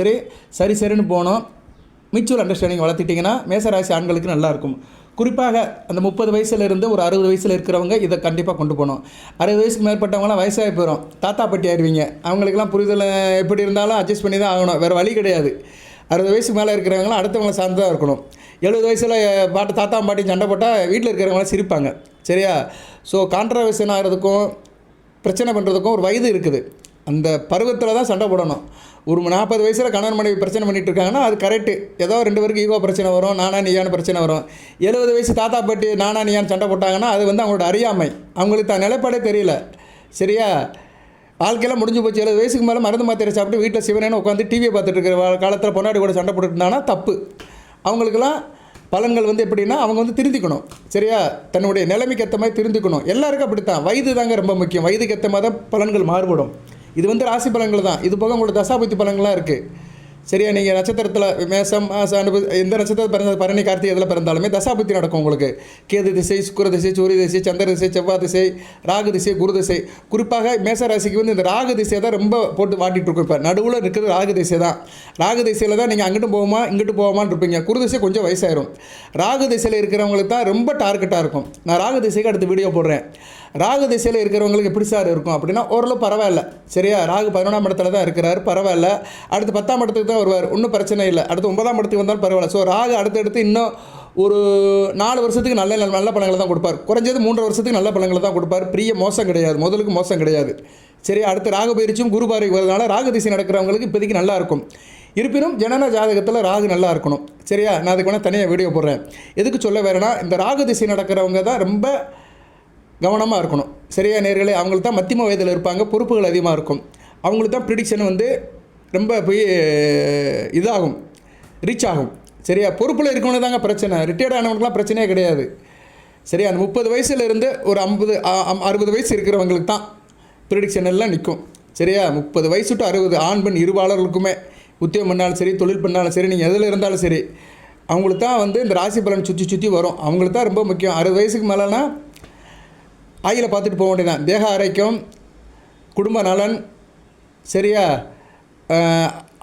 சரி சரின்னு போகணும். மியூச்சுவல் அண்டர்ஸ்டாண்டிங் வளர்த்திட்டிங்கன்னா மேசராசி ஆண்களுக்கு நல்லாயிருக்கும். குறிப்பாக அந்த 30 வயசுலேருந்து ஒரு 60 வயசில் இருக்கிறவங்க இதை கண்டிப்பாக கொண்டு போகணும். 60 வயசுக்கு மேற்பட்டவங்களாம் வயசாகி போயிடும், தாத்தா பாட்டி ஆயிடுவீங்க. அவங்களுக்கெல்லாம் புரிதல் எப்படி இருந்தாலும் அட்ஜஸ்ட் பண்ணி தான் ஆகணும், வேறு வழி கிடையாது. 60 வயசுக்கு மேலே இருக்கிறவங்களாம் அடுத்தவங்களை சார்ந்து தான் இருக்கணும். 70 வயசில் தாத்தா பாட்டி சண்டை போட்டால் வீட்டில் இருக்கிறவங்களாம் சிரிப்பாங்க. சரியா? ஸோ கான்ட்ரவர்ஷன் ஆகிறதுக்கும் பிரச்சனை பண்ணுறதுக்கும் ஒரு வயது இருக்குது. அந்த பருவத்தில் தான் சண்டை போடணும். ஒரு 40 வயசில் கணவன் மனைவி பிரச்சனை பண்ணிகிட்டு இருக்காங்கன்னா அது கரெக்டு. ஏதோ 2 பேருக்கு ஈகோ பிரச்சனை வரும், நானா நீயான்னு பிரச்சனை வரும். 70 வயசு தாத்தா பாட்டி நானா நீயான்னு சண்டை போட்டாங்கன்னா அது வந்து அவங்களோட அறியாமை, அவங்களுக்கு தான் நிலைப்பாடே தெரியல. சரியா? வாழ்க்கையெல்லாம் முடிஞ்சு போச்சு. 70 வயசுக்கு மேலே மருந்து மாத்திரை சாப்பிட்டு வீட்டில் சிவனேன்னு உட்காந்து டிவியை பார்த்துட்டு இருக்கிற காலத்தில் பொன்னாடி கூட சண்டை போட்டுட்டு இருந்தாங்கன்னா தப்பு. அவங்களுக்கெல்லாம் பலன்கள் வந்து எப்படின்னா அவங்க வந்து திருந்திக்கணும். சரியா? தன்னுடைய நிலைமைக்கு ஏற்ற மாதிரி திருந்திக்கணும். எல்லாருக்கும் அப்படித்தான். வயது தாங்க ரொம்ப முக்கியம். வயதுக்கு ஏற்ற மாதிரி தான் பலன்கள் மாறுபடும். இது வந்து ராசி பலன்கள் தான். இது போக உங்களோட தசாபுத்தி பலன்கள்லாம் இருக்குது. சரியா? நீங்கள் நட்சத்திரத்தில் மேசம் எந்த நட்சத்திரத்தில் பிறந்த பரணி கார்த்திகை இதில் பிறந்தாலுமே தசாபுத்தி நடக்கும் உங்களுக்கு. கேது திசை, சுக்கிர திசை, சூரிய திசை, சந்திர திசை, செவ்வாய் திசை, ராகு திசை, குரு திசை. குறிப்பாக மேசராசிக்கு வந்து இந்த ராகு திசையை தான் ரொம்ப போட்டு வாட்டிகிட்டு இருக்கும். இப்போ நடுவில் இருக்கிறது ராகு திசை தான். ராகு திசையில் தான் நீங்கள் அங்கிட்டு போகுமா இங்கிட்டு போகாமான்னு இருப்பீங்க. குரு திசை கொஞ்சம் வயசாயிரும். ராகு திசையில் இருக்கிறவங்களுக்கு தான் ரொம்ப டார்கெட்டாக இருக்கும். நான் ராகு திசைக்கு அடுத்து வீடியோ போடுறேன். ராகு திசையில் இருக்கிறவங்களுக்கு எப்படி சார் இருக்கும் அப்படின்னா ஓரளவு பரவாயில்ல. சரியா? ராகு 11ஆம் இடத்துல தான் இருக்கிறார், பரவாயில்ல. அடுத்து 10ஆம் இடத்துக்கு தான் வருவார், ஒன்றும் பிரச்சனை இல்லை. அடுத்து 9ஆம் இடத்துக்கு வந்தாலும் பரவாயில்ல. ஸோ ராகு அடுத்தடுத்து இன்னும் ஒரு 4 வருஷத்துக்கு நல்ல பலன்களை தான் கொடுப்பார். குறைஞ்சது 3 வருஷத்துக்கு நல்ல பலன்களை தான் கொடுப்பார். பெரிய மோசம் கிடையாது, முதலுக்கு மோசம் கிடையாது. சரி, அடுத்து ராகு பயிற்சியும் குரு பார்வை வரதுனால ராகு திசை நடக்கிறவங்களுக்கு இப்போதைக்கு நல்லாயிருக்கும். இருப்பினும் ஜனன ஜாதகத்தில் ராகு நல்லா இருக்கணும். சரியா? நான் அதுக்கு வேணால் தனியாக வீடியோ போடுறேன். எதுக்கு சொல்ல வேறேன்னா இந்த ராகு திசை நடக்கிறவங்க தான் ரொம்ப கவனமாக இருக்கணும். சரியா நேர்களே? அவங்களுக்கு தான் மத்தியம வயதில் இருப்பாங்க, பொறுப்புகள் அதிகமாக இருக்கும். அவங்களுக்கு தான் ப்ரிடிக்ஷன் வந்து ரொம்ப போய் இதாகும், ரீச் ஆகும். சரியா? பொறுப்பில் இருக்கவனு தாங்க பிரச்சனை. ரிட்டையர்ட் ஆனவங்களுக்குலாம் பிரச்சனையே கிடையாது. சரியா? அந்த 30 வயசுலேருந்து ஒரு 60 வயசு இருக்கிறவங்களுக்கு தான் ப்ரிடிக்ஷன் எல்லாம் நிற்கும். சரியா? 30 வயசு டு 60 ஆண் பெண் இருபாளர்களுக்குமே உத்தியோகம் பண்ணாலும் சரி, தொழில் பண்ணாலும் சரி, நீங்கள் எதில் இருந்தாலும் சரி, அவங்களுக்கு தான் வந்து இந்த ராசி பலன் சுற்றி வரும். அவங்களுக்கு தான் ரொம்ப முக்கியம். 60 வயசுக்கு மேலேனா ஆயிலை பார்த்துட்டு போக வேண்டியதான். தேக ஆரோக்கியம், குடும்ப நலன். சரியா?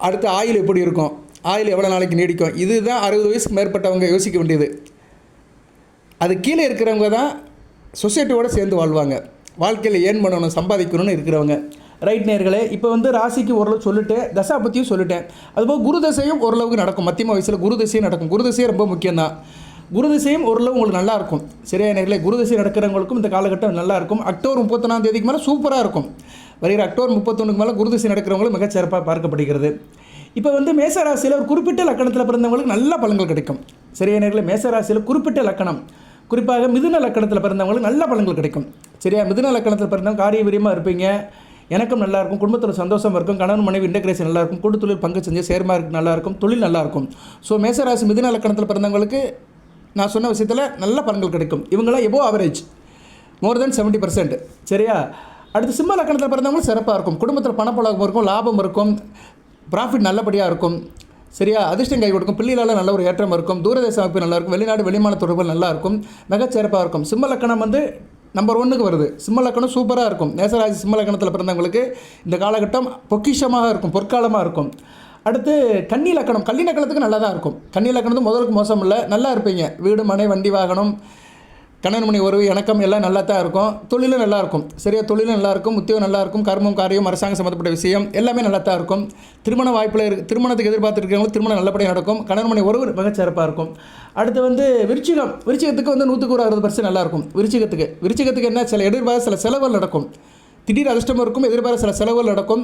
அடுத்து ஆயில் எப்படி இருக்கும், ஆயில் எவ்வளோ நாளைக்கு நீடிக்கும், இதுதான் 60 வயசுக்கு மேற்பட்டவங்க யோசிக்க வேண்டியது. அது கீழே இருக்கிறவங்க தான் சொசைட்டியோடு சேர்ந்து வாழ்வாங்க. வாழ்க்கையில் ஏன் பண்ணணும், சம்பாதிக்கணும்னு இருக்கிறவங்க. ரைட் நேர்களே, இப்போ வந்து ராசிக்கு ஓரளவு சொல்லிட்டு தசாபத்தியும் சொல்லிட்டேன். அதுபோல் குரு தசையும் ஓரளவுக்கு நடக்கும். மத்தியம வயசில் குரு தசையும் நடக்கும். குரு தசையும் ரொம்ப முக்கியம்தான். குரு திசையும் ஓரளவு உங்களுக்கு நல்லாயிருக்கும். சரியா நேர்களே? குரு திசை நடக்கிறவங்களுக்கும் இந்த காலகட்டம் நல்லாயிருக்கும். அக்டோபர் 31ஆம் தேதிக்கு மேலே சூப்பராக இருக்கும். வருகிற அக்டோபர் 31க்கு மேலே குரு திசை நடக்கிறவங்களும் மிகச்சிறப்பாக பார்க்கப்படுகிறது. இப்போ வந்து மேசராசியில் ஒரு குறிப்பிட்ட லக்கணத்தில் பிறந்தவங்களுக்கு நல்ல பலன்கள் கிடைக்கும். சரியா நேர்களே? மேசராசியில் குறிப்பிட்ட லக்கணம், குறிப்பாக மிதுன லக்கணத்தில் பிறந்தவங்களுக்கு நல்ல பலன்கள் கிடைக்கும். சரியா? மிதுன லக்கணத்தில் பிறந்தவங்க காரிய வீரியமாக இருப்பீங்க, எனக்கும் நல்லாயிருக்கும், குடும்பத்தில் சந்தோஷமாக இருக்கும், கணவன் மனைவி இன்டகிரேஷன் நல்லாயிருக்கும், கூட்டு தொழில் பங்கு செஞ்சு சேர்மார்க்கு நல்லாயிருக்கும், தொழில் நல்லாயிருக்கும். ஸோ மேசராசி மிதுன லக்கணத்தில் பிறந்தவங்களுக்கு நான் சொன்ன விஷயத்தில் நல்ல பலன்கள் கிடைக்கும். இவங்களாம் எபோ ஆவரேஜ், மோர் தென் 70%. சரியா? அடுத்து சிம்ம லக்கணத்தில் பிறந்தவங்களும் சிறப்பாக இருக்கும். குடும்பத்தில் பணப்புழக்கம் இருக்கும், லாபம் இருக்கும், ப்ராஃபிட் நல்லபடியாக இருக்கும். சரியா? அதிர்ஷ்டம் கை கொடுக்கும், பிள்ளைகளால் நல்ல ஒரு ஏற்றம் இருக்கும், தூரதேச அமைப்பு நல்லாயிருக்கும், வெளிநாடு வெளிமான தொடர்புகள் நல்லாயிருக்கும், மிகச்சிறப்பாக இருக்கும். சிம்ம லக்கணம் வந்து நம்பர் 1க்கு வருது. சிம்ம லக்கணம் சூப்பராக இருக்கும். மேசராசி சிம்ம லக்கணத்தில் பிறந்தவங்களுக்கு இந்த காலகட்டம் பொக்கிஷமாக இருக்கும், பொற்காலமாக இருக்கும். அடுத்து கன்னி லக்கணம். கன்னி லக்கணத்துக்கு நல்லா தான் இருக்கும். கன்னி லக்கணத்துக்கு முதலுக்கு மோசம் இல்லை, நல்லா இருப்பீங்க. வீடு மனை வண்டி வாகனம், கணவன் மணி உறவு இணக்கம் எல்லாம் நல்லா தான் இருக்கும். தொழிலும் நல்லாயிருக்கும். சரியா? தொழிலும் நல்லாயிருக்கும், உத்தியோகம் நல்லாயிருக்கும், கர்மம் காரியம் அரசாங்கம் சம்மந்தப்பட்ட விஷயம் எல்லாமே நல்லா தான் இருக்கும். திருமண வாய்ப்பில் திருமணத்துக்கு எதிர்பார்த்துருக்கவங்களுக்கு திருமணம் நல்லபடியாக நடக்கும். கணவன் மணி உறவு மிகச்சிறப்பாக இருக்கும். அடுத்து வந்து விருச்சிகத்துக்கு வந்து 100க்கு 60% நல்லாயிருக்கும். விருச்சிகத்துக்கு என்ன, சில எதிர்பார்த்த சில செலவுகள் நடக்கும். திடீர் அதிர்ஷ்டம் இருக்கும், எதிர்பார்த்த சில செலவுகள் நடக்கும்,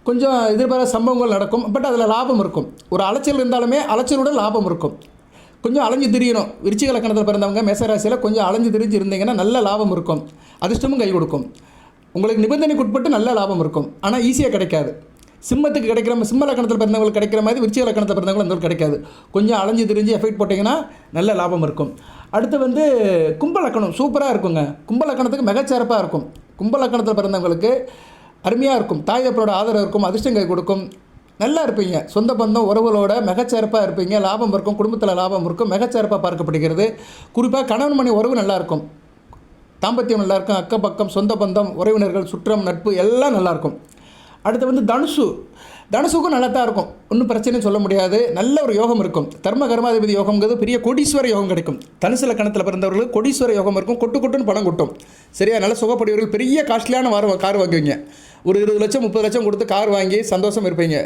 கொஞ்சம் எதிர்பாராத சம்பவங்கள் நடக்கும். பட் அதில் லாபம் இருக்கும். ஒரு அலைச்சல் இருந்தாலுமே அலைச்சலுடன் லாபம் இருக்கும். கொஞ்சம் அலைஞ்சு திரியணும். விருச்சிக லக்கணத்தில் பிறந்தவங்க மேசராசியில் கொஞ்சம் அலைஞ்சு திரிஞ்சு இருந்தீங்கன்னா நல்ல லாபம் இருக்கும், அதிர்ஷ்டமும் கை கொடுக்கும். உங்களுக்கு நிபந்தனைக்கு உட்பட்டு நல்ல லாபம் இருக்கும். ஆனால் ஈஸியாக கிடைக்காது. சிம்மத்துக்கு கிடைக்கிற சிம்ம லக்கணத்தில் பிறந்தவங்களுக்கு கிடைக்கிற மாதிரி விருச்சிக லக்கணத்தில் பிறந்தவங்களுக்கு அந்த கிடைக்காது. கொஞ்சம் அலைஞ்சு திரிஞ்சு எஃபெக்ட் போட்டிங்கன்னா நல்ல லாபம் இருக்கும். அடுத்து வந்து கும்ப லக்கணம் சூப்பராக இருக்குங்க. கும்ப லக்கணத்துக்கு மிகச்சிறப்பாக இருக்கும். கும்ப லக்கணத்தில் பிறந்தவங்களுக்கு அருமையாக இருக்கும். தாய் தப்பரோட ஆதரவு இருக்கும், அதிர்ஷ்டம் கை கொடுக்கும், நல்லா இருப்பீங்க. சொந்த பந்தம் உறவுகளோட மிகச்சிறப்பாக இருப்பீங்க, லாபம் இருக்கும், குடும்பத்தில் லாபம் இருக்கும், மிகச்சிறப்பாக பார்க்கப்படுகிறது. குறிப்பாக கணவன் மணி உறவு நல்லாயிருக்கும், தாம்பத்தியம் நல்லாயிருக்கும், அக்கம் பக்கம் சொந்த பந்தம் உறவினர்கள் சுற்றம் நட்பு எல்லாம் நல்லாயிருக்கும். அடுத்து வந்து தனுசுக்கும் நல்லா தான் இருக்கும், ஒன்றும் பிரச்சனையும் சொல்ல முடியாது. நல்ல ஒரு யோகம் இருக்கும். தர்ம கர்மாதிபதி யோகம்ங்கிறது பெரிய கோடீஸ்வர யோகம் கிடைக்கும். தனுசு லக்கணத்தில் பிறந்தவர்களுக்கு கோடீஸ்வர யோகம் இருக்கும், கொட்டுன்னு பணம் கொட்டும். சரியா, நல்ல சுகப்படியவர்கள் பெரிய காஸ்ட்லியான கார் வாங்குவீங்க. ஒரு 20 லட்சம் 30 லட்சம் கொடுத்து கார் வாங்கி சந்தோஷம் இருப்பீங்க.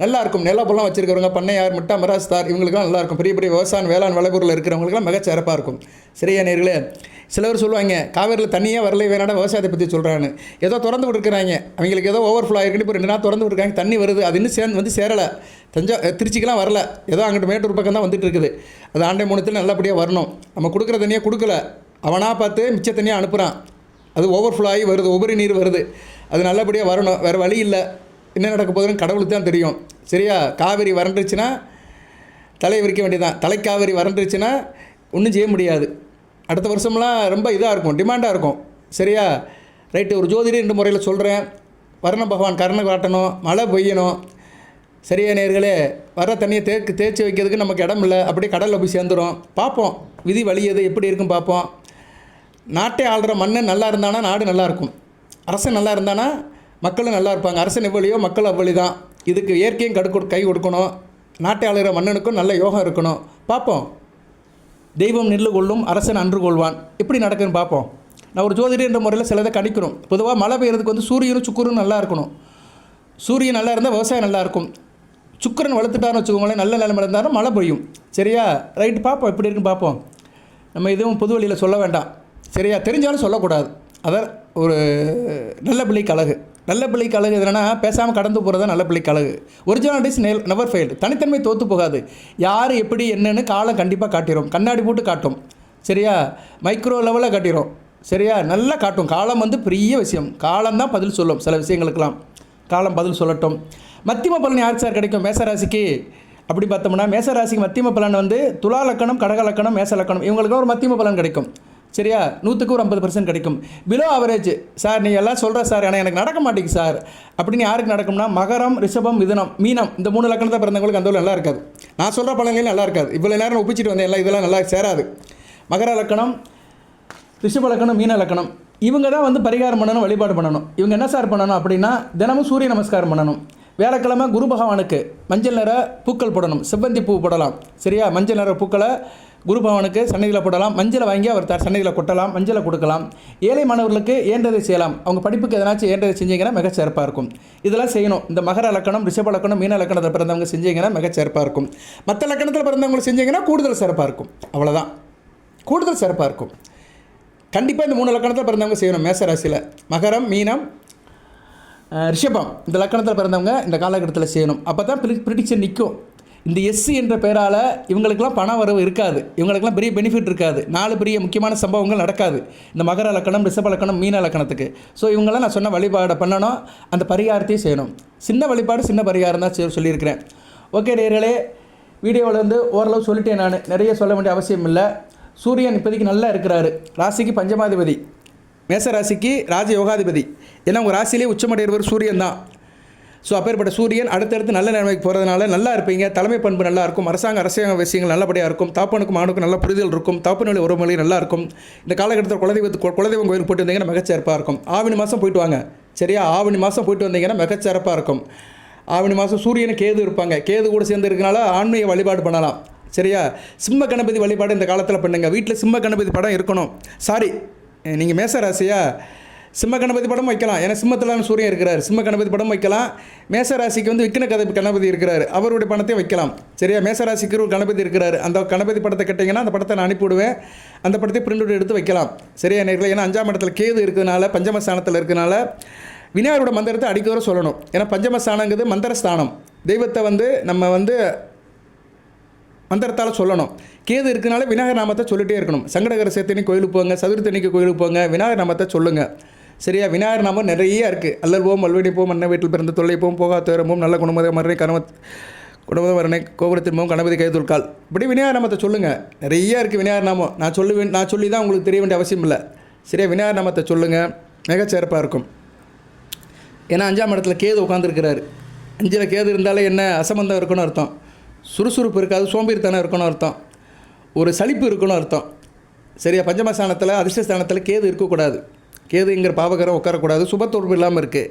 நல்லாயிருக்கும். நிலப்பெல்லாம் வச்சுருக்கிறவங்க, பண்ணையார், மிட்டா மிராஸ்தார், இவங்களுக்குலாம் நல்லாயிருக்கும். பெரிய பெரிய விவசாயம் வேளாண் வளைபொருள் இருக்கிறவங்களுக்குலாம் மிகச்சிறப்பாக இருக்கும். சரியா நேர்களே, சிலவர் சொல்லுவாங்க காவேரியில் தண்ணியே வரல, வேணாட விவசாயத்தை பற்றி சொல்கிறான்னு. ஏதோ திறந்து விட்டுருக்குறாங்க, அவங்களுக்கு ஏதோ ஓவர்ஃப்ளோ ஆகிருக்கு. இப்போ 2 நாள் திறந்து விட்டுருக்காங்க, தண்ணி வருது. அது இன்னும் வந்து சேரலை, திருச்சிக்கெலாம் வரல, ஏதோ அங்கிட்டு மேட்டூர் பக்கம் தான் வந்துட்டு இருக்குது. அது ஆண்டை மூணத்தில் நல்லபடியாக வரணும். நம்ம கொடுக்குற தண்ணியை கொடுக்கல, அவனாக பார்த்து மிச்ச தண்ணியாக அனுப்புகிறான். அது ஓவர்ஃப்ளோ ஆகி வருது, உபரி நீர் வருது. அது நல்லபடியாக வரணும், வேறு வழி இல்லை. என்ன நடக்க போகுதுன்னு கடவுளுக்கு தான் தெரியும். சரியா, காவேரி வறண்டுருச்சுன்னா தலையை விரிக்க வேண்டியதான். தலைக்காவேரி வறண்டுருச்சுன்னா ஒன்றும் செய்ய முடியாது. அடுத்த வருஷம்லாம் ரொம்ப இதாக இருக்கும், டிமாண்டாக இருக்கும். சரியா, ரைட்டு. ஒரு ஜோதிடர் இந்த முறையில் சொல்கிறேன், வர்ண பகவான் கருணை காட்டணும், மழை பெய்யணும். சரியா நேர்களே, வர தண்ணியை தேய்ச்சி வைக்கிறதுக்கு நமக்கு இடம் இல்லை, அப்படியே கடலில் போய் சேர்ந்துடும். பார்ப்போம் விதி வழியது எப்படி இருக்கும் பார்ப்போம். நாட்டை ஆள்ற மண்ணன் நல்லா இருந்தானா நாடு நல்லாயிருக்கும், அரசன் நல்லா இருந்தானா மக்களும் நல்லா இருப்பாங்க. அரசன் எவ்வளியோ மக்கள் அவ்வளி தான். இதுக்கு இயற்கையும் கை கொடுக்கணும். நாட்டை ஆளுகிற மன்னனுக்கும் நல்ல யோகம் இருக்கணும். பார்ப்போம். தெய்வம் நில்லு கொள்ளும், அரசன் அன்று கொள்வான். எப்படி நடக்குதுன்னு பார்ப்போம். நான் ஒரு ஜோதிடர் என்ற முறையில் சிலதை கணிக்கணும். பொதுவாக மழை பெய்யறதுக்கு வந்து சூரியனும் சுக்கரனும் நல்லா இருக்கணும். சூரியன் நல்லா இருந்தால் விவசாயம் நல்லாயிருக்கும். சுக்கரன் வளர்த்துட்டாருன்னு வச்சுக்கோங்களேன், நல்ல நிலைமை இருந்தாலும் மழை பெய்யும். சரியா, ரைட்டு. பார்ப்போம் எப்படி இருக்குன்னு பார்ப்போம். நம்ம எதுவும் பொது வழியில் சொல்ல வேண்டாம். சரியா, தெரிஞ்சாலும் சொல்லக்கூடாது. அதான் ஒரு நல்ல பிள்ளைக்கு அழகு. நல்ல பிள்ளைக்கு அழகு எதுனா பேசாமல் கடந்து போகிறது தான் நல்ல பிள்ளைக்கு அழகு. ஒரிஜினாலிட்டிஸ் நெவர் ஃபெயில்டு. தனித்தன்மை தோற்று போகாது. யார் எப்படி என்னன்னு காலம் கண்டிப்பாக காட்டிடும், கண்ணாடி போட்டு காட்டும். சரியா, மைக்ரோ லெவலில் காட்டிடும். சரியா, நல்லா காட்டும். காலம் வந்து பெரிய விஷயம். காலம்தான் பதில் சொல்லும் சில விஷயங்களுக்கெல்லாம். காலம் பதில் சொல்லட்டும். மத்தியம பலன் யாருக்கு சார் கிடைக்கும் மேசராசிக்கு அப்படி பார்த்தோம்னா, மேசராசிக்கு மத்தியம பலன் வந்து துலா லக்கணம், கடக லக்கணம், மேச லக்கணம், இவங்களுக்கு ஒரு மத்தியம பலன் கிடைக்கும். சரியா, 100க்கு ஒரு 50% கிடைக்கும். Below average. சார் நீங்கள் எல்லாம் சொல்கிற சார், ஆனால் எனக்கு நடக்க மாட்டேங்குது சார் அப்படின்னு யாருக்கு நடக்கும்னா, மகரம், ரிஷபம், மிதுனம், மீனம், இந்த 3 லக்கணத்தை பிறந்தவங்களுக்கு அந்த நல்லா இருக்காது. நான் சொல்கிற பலன்களும் நல்லா இருக்காது. இவ்வளோ நேரம் ஒப்பிச்சிட்டு வந்தேன், எல்லாம் இதெல்லாம் நல்லா சேராது. மகர லக்கணம், ரிஷப லக்கணம், மீன லக்கணம், இவங்க தான் வந்து பரிகாரம் பண்ணணும், வழிபாடு பண்ணணும். இவங்க என்ன சார் பண்ணணும் அப்படின்னா, தினமும் சூரிய நமஸ்காரம் பண்ணணும். வியாழக்கிழமை குரு பகவானுக்கு மஞ்சள் நிற பூக்கள் போடணும், செவ்வந்தி பூ போடலாம். சரியா, மஞ்சள் நிற பூக்களை குரு பகவானுக்கு சன்னதியில் போடலாம். மஞ்சளை வாங்கி அவர் சன்னதியில் கொட்டலாம், மஞ்சளை கொடுக்கலாம். ஏழை மாணவர்களுக்கு ஏன்றதை செய்யலாம். அவங்க படிப்புக்கு எதனாச்சும் ஏன்றதை செஞ்சீங்கன்னா மிகச்சிறப்பாக இருக்கும். இதெல்லாம் செய்யணும். இந்த மகர லக்கணம், ரிஷப லக்கணம், மீன லக்கணத்தில் பிறந்தவங்க செஞ்சீங்கன்னா மிகச்சிறப்பாக இருக்கும். மற்ற லக்கணத்தில் பிறந்தவங்க செஞ்சீங்கன்னா கூடுதல் சிறப்பாக இருக்கும். அவ்வளோதான், கூடுதல் சிறப்பாக இருக்கும். கண்டிப்பாக இந்த 3 லக்கணத்தில் பிறந்தவங்க செய்யணும். மேசராசியில் மகரம், மீனம், ரிஷபம், இந்த லக்கணத்தில் பிறந்தவங்க இந்த காலகட்டத்தில் செய்யணும். அப்போ தான் ப்ரிடிக்ஷன் நிற்கும். இந்த எஸ்சி என்ற பெயரால் இவங்களுக்கெல்லாம் பண வரவு இருக்காது, இவங்களுக்கெல்லாம் பெரிய பெனிஃபிட் இருக்காது, 4 பெரிய முக்கியமான சம்பவங்கள் நடக்காது இந்த மகர லக்கணம், ரிஷப லக்கணம், மீன லக்கணத்துக்கு. ஸோ இவங்களாம் நான் சொன்ன வழிபாடை பண்ணணும், அந்த பரிகாரத்தையும் செய்யணும். சின்ன வழிபாடு சின்ன பரிகாரம் தான் சொல்லியிருக்கிறேன். ஓகே நேயர்களே, வீடியோவில் வந்து ஓரளவு சொல்லிட்டேன். நான் நிறைய சொல்ல வேண்டிய அவசியம் இல்லை. சூரியன் இப்போதைக்கு நல்லா இருக்கிறாரு. ராசிக்கு பஞ்சமாதிபதி, மேச ராசிக்கு ராஜ யோகாதிபதி. ஏன்னா உங்கள் ராசியிலே உச்சமடைகிறவர் சூரியன் தான். ஸோ அப்பேற்பட்ட சூரியன் அடுத்தடுத்து நல்ல நிலைமைக்கு போகிறதுனால நல்லா இருப்பீங்க. தலைமை பண்பு நல்லா இருக்கும். அரசாங்க விஷயங்கள் நல்லபடியாக இருக்கும். தாப்பனுக்கும் மகனுக்கும் நல்ல புரிதல் இருக்கும். தாப்பனுடைய உறவுமுறை நல்லா இருக்கும். இந்த காலகட்டத்தில் குலதெய்வம் கோயில் போயிட்டு வந்தீங்கன்னா மிகச்சிறப்பாக இருக்கும். ஆவணி மாதம் போயிட்டு வாங்க. சரியா, ஆவணி மாதம் போயிட்டு வந்தீங்கன்னா மிகச்சிறப்பாக இருக்கும். ஆவணி மாதம் சூரியனை கேது இருப்பாங்க. கேது கூட சேர்ந்து இருக்கனால ஆன்மீக வழிபாடு பண்ணலாம். சரியா, சிம்ம கணபதி வழிபாடு இந்த காலத்தில் பண்ணுங்கள். வீட்டில் சிம்ம கணபதி படம் இருக்கணும். சாரி, நீங்கள் மேச ராசியா, சிம்ம கணபதி படம் வைக்கலாம். ஏன்னா சிம்மத்தில் சூரியன் இருக்கிறார். சிம்ம கணபதி படம் வைக்கலாம். மேசராசிக்கு வந்து விக்ன கணபதி இருக்கிறார், அவருடைய பணத்தையும் வைக்கலாம். சரியா, மேசராசிக்கு ஒரு கணபதி இருக்கிறார். அந்த கணபதி படத்தை கேட்டிங்கன்னா அந்த படத்தை நான் அனுப்பிவிடுவேன். அந்த படத்தை பிரிண்ட் அவுட் எடுத்து வைக்கலாம். சரியா நேர்களே, ஏன்னா 5ஆம் இடத்துல கேது இருக்கிறதுனால, பஞ்சமஸ்தானத்தில் இருக்கிறதுனால விநாயகரோட மந்திரத்தை அடிக்கவரை சொல்லணும். ஏன்னா பஞ்சமஸ்தானங்கிறது மந்திரஸ்தானம். தெய்வத்தை வந்து நம்ம வந்து மந்திரத்தால் சொல்லணும். கேது இருக்கனால விநாயகர் நாமத்தை சொல்லிகிட்டே இருக்கணும். சங்கடகர சேர்த்தனி கோயிலுக்கு போங்க, சதுர்த்தனிக்கு கோயிலுக்கு போங்க, விநாயகர் நாமத்தை சொல்லுங்கள். சரியா? விநாயகர் நாமம் நிறைய இருக்குது. அல்லல் போம், வல்வினை போம், அன்ன வீட்டில் பிறந்த தொல்லை போம், போகா துயரமும், நல்ல குணமத மரணை குணமத மரணை கோபுரத்தின் போம், கணபதி கைதுல்கால். இப்படி விநாயகர் நாமத்தை சொல்லுங்கள். நிறைய இருக்குது விநாயகர் நாமம். நான் சொல்லி தான் உங்களுக்கு தெரிய வேண்டிய அவசியம் இல்லை. சரியா? விநாயகர் நாமத்தை சொல்லுங்கள், மிகச்சிறப்பாக இருக்கும். ஏன்னா 5ஆம் இடத்துல கேது உட்காந்துருக்கிறாரு. 5ல் கேது இருந்தாலே என்ன? அசம்பந்தம் இருக்குன்னு அர்த்தம். சுறுசுறுப்பு இருக்காது, சோம்பேறித்தனம் இருக்குன்னு அர்த்தம், ஒரு சலிப்பு இருக்குன்னு அர்த்தம். சரியா? பஞ்சமஸ்தானத்தில் அதிர்ஷ்டஸ்தானத்தில் கேது இருக்கக்கூடாது. கேதுங்கிற பாவகரம் உட்காரக்கூடாது. சுபத்தொடர்பு இல்லாமல் இருக்குது.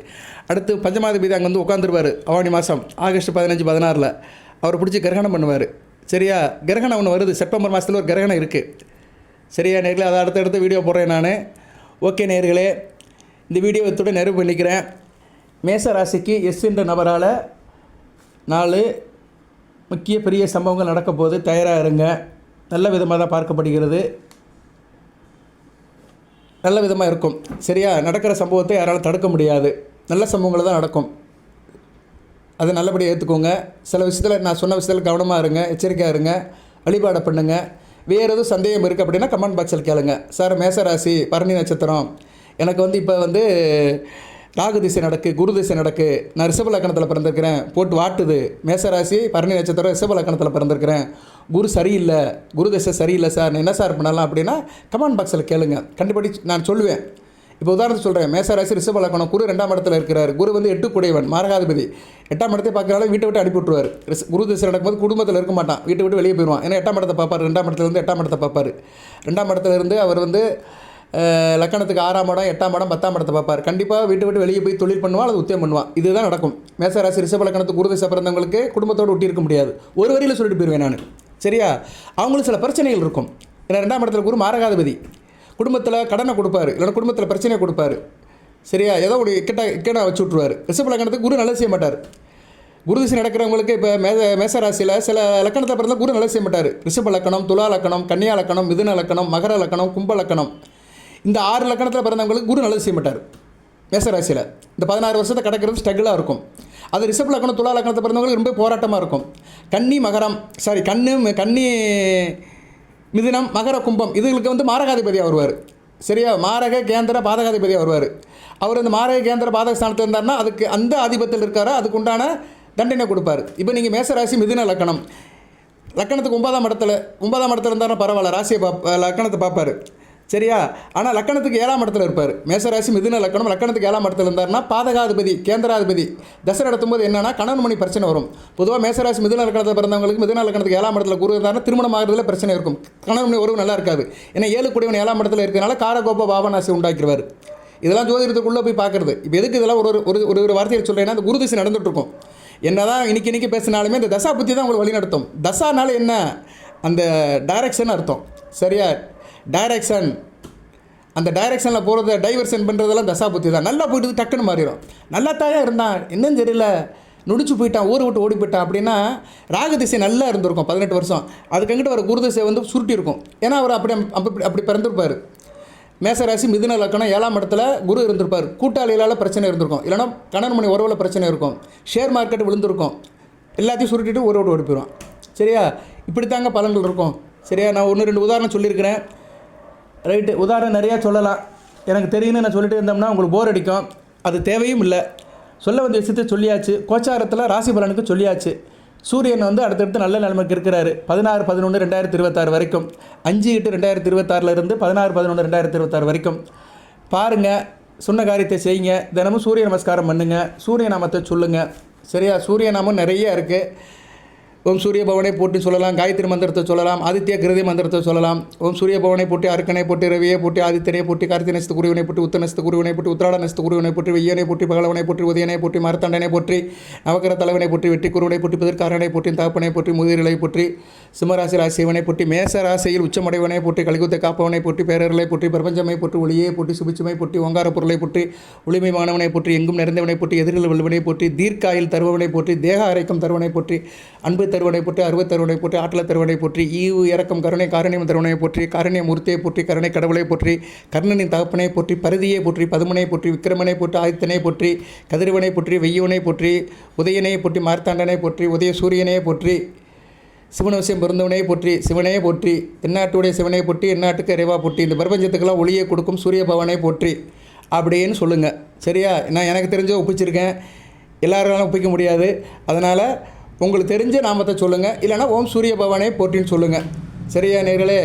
அடுத்து பஞ்சமாதிபதி அங்கே வந்து உட்காந்துருவார். ஆவணி மாதம் ஆகஸ்ட் 15, 16 அவர் பிடிச்சி கிரகணம் பண்ணுவார். சரியா? கிரகணம் ஒன்று வருது, செப்டம்பர் மாதத்தில் ஒரு கிரகணம் இருக்குது. சரியா நேர்களே? அதை அடுத்தடுத்த வீடியோ போடுறேன் நான். ஓகே நேர்களே, இந்த வீடியோ இத்தோட நிறைவு பண்ணிக்கிறேன். மேச ராசிக்கு எஸ் என்ற நபரால் 4 முக்கிய பெரிய சம்பவங்கள் நடக்க போது தயாராக இருங்க. நல்ல விதமாக தான் பார்க்கப்படுகிறது, நல்ல விதமாக இருக்கும். சரியா? நடக்கிற சம்பவத்தை யாராலும் தடுக்க முடியாது. நல்ல சம்பவங்கள் தான் நடக்கும். அதை நல்லபடியாக ஏற்றுக்கோங்க. சில விஷயத்தில் நான் சொன்ன விஷயத்தில் கவனமாக இருங்க, எச்சரிக்கையாக இருங்க, வழிபாடை பண்ணுங்கள். வேறு எதுவும் சந்தேகம் இருக்குது அப்படின்னா கமெண்ட் பாக்ஸில் கேளுங்க. சார் மேசராசி பரணி நட்சத்திரம், எனக்கு வந்து இப்போ வந்து ராகு திசை நடக்கு, குரு திசை நடக்கு, நான் ரிஷப லக்கணத்தில் பிறந்திருக்கிறேன், போட்டு வாட்டுது. மேசராசி பரணி நட்சத்திரம் ரிஷப லக்கணத்தில் பிறந்திருக்கிறேன், குரு சரியில்லை, குரு திசை சரியில்லை சார், நான் என்ன சார் பண்ணலாம் அப்படின்னா கமெண்ட் பாக்ஸில் கேளுங்க. கண்டிப்பாக நான் சொல்லுவேன். இப்போ உதாரணத்துக்கு சொல்கிறேன். மேசராசி ரிஷப லக்கணம், குரு 2ஆம் இடத்துல இருக்கிறார். குரு வந்து 8 குடையவன், மாரகாதிபதி. 8ஆம் இடத்தை பார்க்குறாலும் வீட்டை விட்டு அனுப்பி விட்டுருவார். குரு திசை நடக்கும்போது குடும்பத்தில் இருக்க மாட்டான், வீட்டை விட்டு வெளியே போயிடுவான். ஏன்னா 8ஆம் இடத்தை பார்ப்பார். 2ஆம் இடத்துலேருந்து 8ஆம் இடத்தை பார்ப்பார். 2ஆம் இடத்துலேருந்து அவர் வந்து லக்கணத்துக்கு 6ஆம் இடம், 8ஆம் இடம், 10ஆம் இடத்தை பார்ப்பார். கண்டிப்பாக வீட்டை விட்டு வெளியே போய் தொழில் பண்ணுவான், அது உத்தியம் பண்ணுவான். இதுதான் நடக்கும். மேசராசி ரிஷப லக்கணத்துக்கு குரு திசை பிறந்தவங்களுக்கு குடும்பத்தோடு ஒட்டி இருக்க முடியாது. ஒரு வரியில் சொல்லிட்டு போயிடுவேன் நான். சரியா? அவங்களுக்கு சில பிரச்சனைகள் இருக்கும். ஏன்னா 2ஆம் இடத்துல குரு மாரகாதிபதி. குடும்பத்தில் கடனை கொடுப்பாரு, இல்லைன்னா குடும்பத்தில் பிரச்சனையை கொடுப்பாரு. சரியா? ஏதோ ஒரு இக்கட்டா வச்சு விட்ருவார். ரிஷப லக்கணத்துக்கு குரு நல்லது செய்ய மாட்டார். குரு திசை நடக்கிறவங்களுக்கு இப்போ மேசராசியில் சில லக்கணத்தில் பிறந்தால் குரு நல்லது செய்ய மாட்டார். ரிஷப லக்கணம், துலா லக்கணம், கன்னியா லக்கணம், மிதுன லக்கணம், மகர லக்கணம், கும்ப லக்கணம், இந்த 6 லக்கணத்தில் பிறந்தவங்களுக்கு குரு நல்லது செய்ய மாட்டார். மேசராசியில் இந்த 16 வருஷத்தை கடக்கிறது ஸ்ட்ரகிளாக இருக்கும். அது ரிஷப லக்கணம், துலா லக்கணத்தை பிறந்தவங்களுக்கு ரொம்ப போராட்டமாக இருக்கும். கன்னி மிதுனம், மகர, கும்பம் இதுகளுக்கு வந்து மாரகாதிபதியாக வருவார். சரியா? மாரக கேந்திர பாதகாதிபதியாக வருவார். அவர் அந்த மாரக கேந்திர பாதக ஸ்தானத்தில் இருந்தார்னா அதுக்கு அந்த ஆதிபத்தில் இருக்காரோ அதுக்கு உண்டான தண்டனை கொடுப்பார். இப்போ நீங்கள் மேசராசி மிதுன லக்கணம், லக்கணத்துக்கு 9ஆம் இடத்துல இருந்தாலும் பரவாயில்ல, ராசியை லக்கணத்தை பார்ப்பார். சரியா? ஆனால் லக்கணத்துக்கு 7ஆம் இடத்துல இருப்பார். மேசராசி மிதுன லக்கணம் லக்கணத்துக்கு 7ஆம் இடத்துல இருந்தார்னா பாதகாதிபதி கேந்திராதிபதி தசை நடத்தும்போது என்னன்னா கணவன் மணி பிரச்சனை வரும். பொதுவாக மேசராசி மிதுன லக்கணத்தில் பிறந்தவங்களுக்கு மிதுன லக்கணத்துக்கு 7ஆம் இடத்துல குரு இருந்தார்னா திருமணம் ஆகிறதுல பிரச்சனை இருக்கும். கணவன் மணி உறவு நல்லா இருக்காது. ஏன்னா 7 கூடியவன் 7ஆம் இடத்துல இருக்கிறனால காரகோப பாவநாசி உண்டாக்கிடுவார். இதெல்லாம் ஜோதிடத்துக்குள்ளே போய் பார்க்குறது. இப்போ எதுக்கு இதெல்லாம் ஒரு வார்த்தையில் சொல்கிறேன்னா அந்த குரு திசை நடந்துகிட்ருக்கும். என்ன தான் இன்னைக்கு பேசினாலுமே இந்த தசா புத்தி தான் உங்களுக்கு வழி நடத்தும். தசானால என்ன? அந்த டைரக்ஷன் அர்த்தம். சரியா? டைரக்ஷன், அந்த டைரக்ஷனில் போகிறத டைவர்ஷன் பண்ணுறதெல்லாம் தசா புத்தி தான். நல்லா போயிட்டு டக்குன்னு மாறிடும். நல்லா தாயா இருந்தான், என்னன்னு தெரியல, நொடிச்சு போயிட்டான், ஊரை விட்டு ஓடி போயிட்டான் அப்படின்னா ராகு திசை நல்லா இருந்திருக்கும் 18 வருஷம். அதுக்கங்கிட்ட வர குரு திசை வந்து சுருட்டி இருக்கும். ஏன்னா அவர் அப்படி பிறந்திருப்பார். மேசராசி மிதுன லக்கணம் 7ஆம் இடத்துல குரு இருந்திருப்பார். கூட்டாளிகளால் பிரச்சனை இருந்திருக்கும், இல்லைனா கணவன் மணி உறவில் பிரச்சனை இருக்கும், ஷேர் மார்க்கெட் விழுந்திருக்கும், எல்லாத்தையும் சுருட்டிட்டு ஊரை விட்டு ஓடி போயிடுவான். சரியா? இப்படி தாங்க பலன்கள் இருக்கும். சரியா? நான் 1-2 உதாரணம் சொல்லியிருக்கிறேன். ரைட்டு, உதாரணம் நிறையா சொல்லலாம். எனக்கு தெரியும்னு நான் சொல்லிட்டு இருந்தோம்னா உங்களுக்கு போர் அடிக்கும். அது தேவையும் இல்லை. சொல்ல வேண்டிய விஷயத்தை சொல்லியாச்சு. கோச்சாரத்தில் ராசி பலனுக்கு சொல்லியாச்சு. சூரியன் வந்து அடுத்தடுத்து நல்ல நிலைமைக்கு இருக்கிறாரு. 16/11/2026 வரைக்கும், 5/8/2026 16/11/2026 வரைக்கும் பாருங்கள். சொன்ன காரியத்தை செய்யுங்க. தினமும் சூரிய நமஸ்காரம் பண்ணுங்கள். சூரிய நாமத்தை சொல்லுங்கள். சரியா? சூரிய நாமம் நிறைய இருக்குது. ஓம் சூரிய பவனை போட்டி சொல்லலாம், காயத்ரி மந்திரத்தை சொல்லலாம், ஆதித்ய கிருதி மந்திரத்தை சொல்லலாம். ஓம் சூரிய பவனை போட்டி, அருக்கனை போட்டி, ரவியை போட்டி, ஆதித்யனை போட்டி, கார்த்திகை நட்சத்திர குருவினை போட்டி, உத்த நட்சத்திர குருவினை போட்டி, உத்திராட நட்சத்திர குருவினை போட்டி, வெய்யனை போட்டி, பகலவனை போட்டி, உதயனை போட்டி, மார்த்தாண்டனை போற்றி, நவக்கர தலைவனை போட்டி, வெற்றி குருவனை போட்டி, பிதற்காரனை போட்டி, தாப்பனை போட்டி, முதிரலை போற்றி, சிம்மராசி ராசிவனை போட்டி, மேச ராசியில் உச்சமடைவனை போட்டி, கலிகுத்த காப்பவனை போட்டி, பேரர்களை போட்டி, பிரபஞ்சமை போட்டி, ஒளியை போட்டி, சுபிச்சுமை போட்டி, ஓங்கார பொருளை போட்டி, ஒளிமை மாணவனை போட்டி, எங்கும் நிறைந்தவனை போட்டி, எதிரில் வெல்வனை போட்டி, தீர்க்காயில் தருவனை போட்டி, தேக அரைக்கும் தருவனை போட்டி, அன்பு தருவனை போட்டி, அறுபத் தருவனை போற்றி, ஆற்றல தருவனை போற்றி, ஈவு இறக்கம் கருணை காரணியம் தருவனை போற்றி, காரணிய மூர்த்தியை போற்றி, கருணை கடவுளை போற்றி, கர்ணனின் தகப்பனை போற்றி, பரதியை போற்றி, பதுமனை போற்றி, விக்கிரமனை போற்றி, ஆதித்தனை போற்றி, கதிரவனை போற்றி, வெய்யவனை போற்றி, உதயனை போற்றி, மார்த்தாண்டனை போற்றி, உதய சூரியனை போற்றி, சிவனவசியம் பிறந்தவனே போற்றி, சிவனையே போற்றி, தென்னாட்டுடைய சிவனை போற்றி, எந்நாட்டுக்கு இறைவா போற்றி, இந்த பிரபஞ்சத்துக்கெல்லாம் ஒளியை கொடுக்கும் சூரிய பவனை போற்றி, அப்படின்னு சொல்லுங்கள். சரியா? நான் எனக்கு தெரிஞ்ச ஒப்பிச்சிருக்கேன், எல்லாராலும் ஒப்பிக்க முடியாது. அதனால் உங்களுக்கு தெரிஞ்ச நாமத்தை சொல்லுங்கள், இல்லைனா ஓம் சூரிய பவானே போற்றின்னு சொல்லுங்கள். சரியா நேர்களே?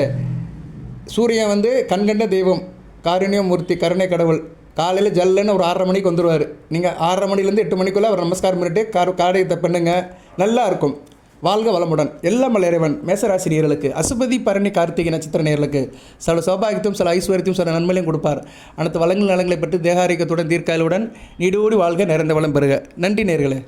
சூரியன் வந்து கண்கண்ட தெய்வம், காருண்யமூர்த்தி, கருணை கடவுள். காலையில் ஜல்லுன்னு ஒரு 6:30 மணிக்கு வந்துடுவார். நீங்கள் 6:30 மணிலேருந்து 8 மணிக்குள்ளே அவர் நமஸ்காரம் பண்ணிட்டு காரியத்தை பண்ணுங்கள், நல்லா இருக்கும். வாழ்க வளமுடன். எல்லாம் வல்ல இறைவன் மேசராசி நேயர்களுக்கு, அசுபதி பரணி கார்த்திகை நட்சத்திர நேயர்களுக்கு சில சௌபாகியத்தையும் சில ஐஸ்வர்யத்தையும் சில நன்மையும் கொடுப்பார். அனைத்து வளங்கள் நலங்களை பெற்று தேகாரிக்கத்துடன் தீர்க்காயலுடன் நீடோடி வாழ்க, நிறைந்த வளம் பெறுக. நன்றி நேயர்களே.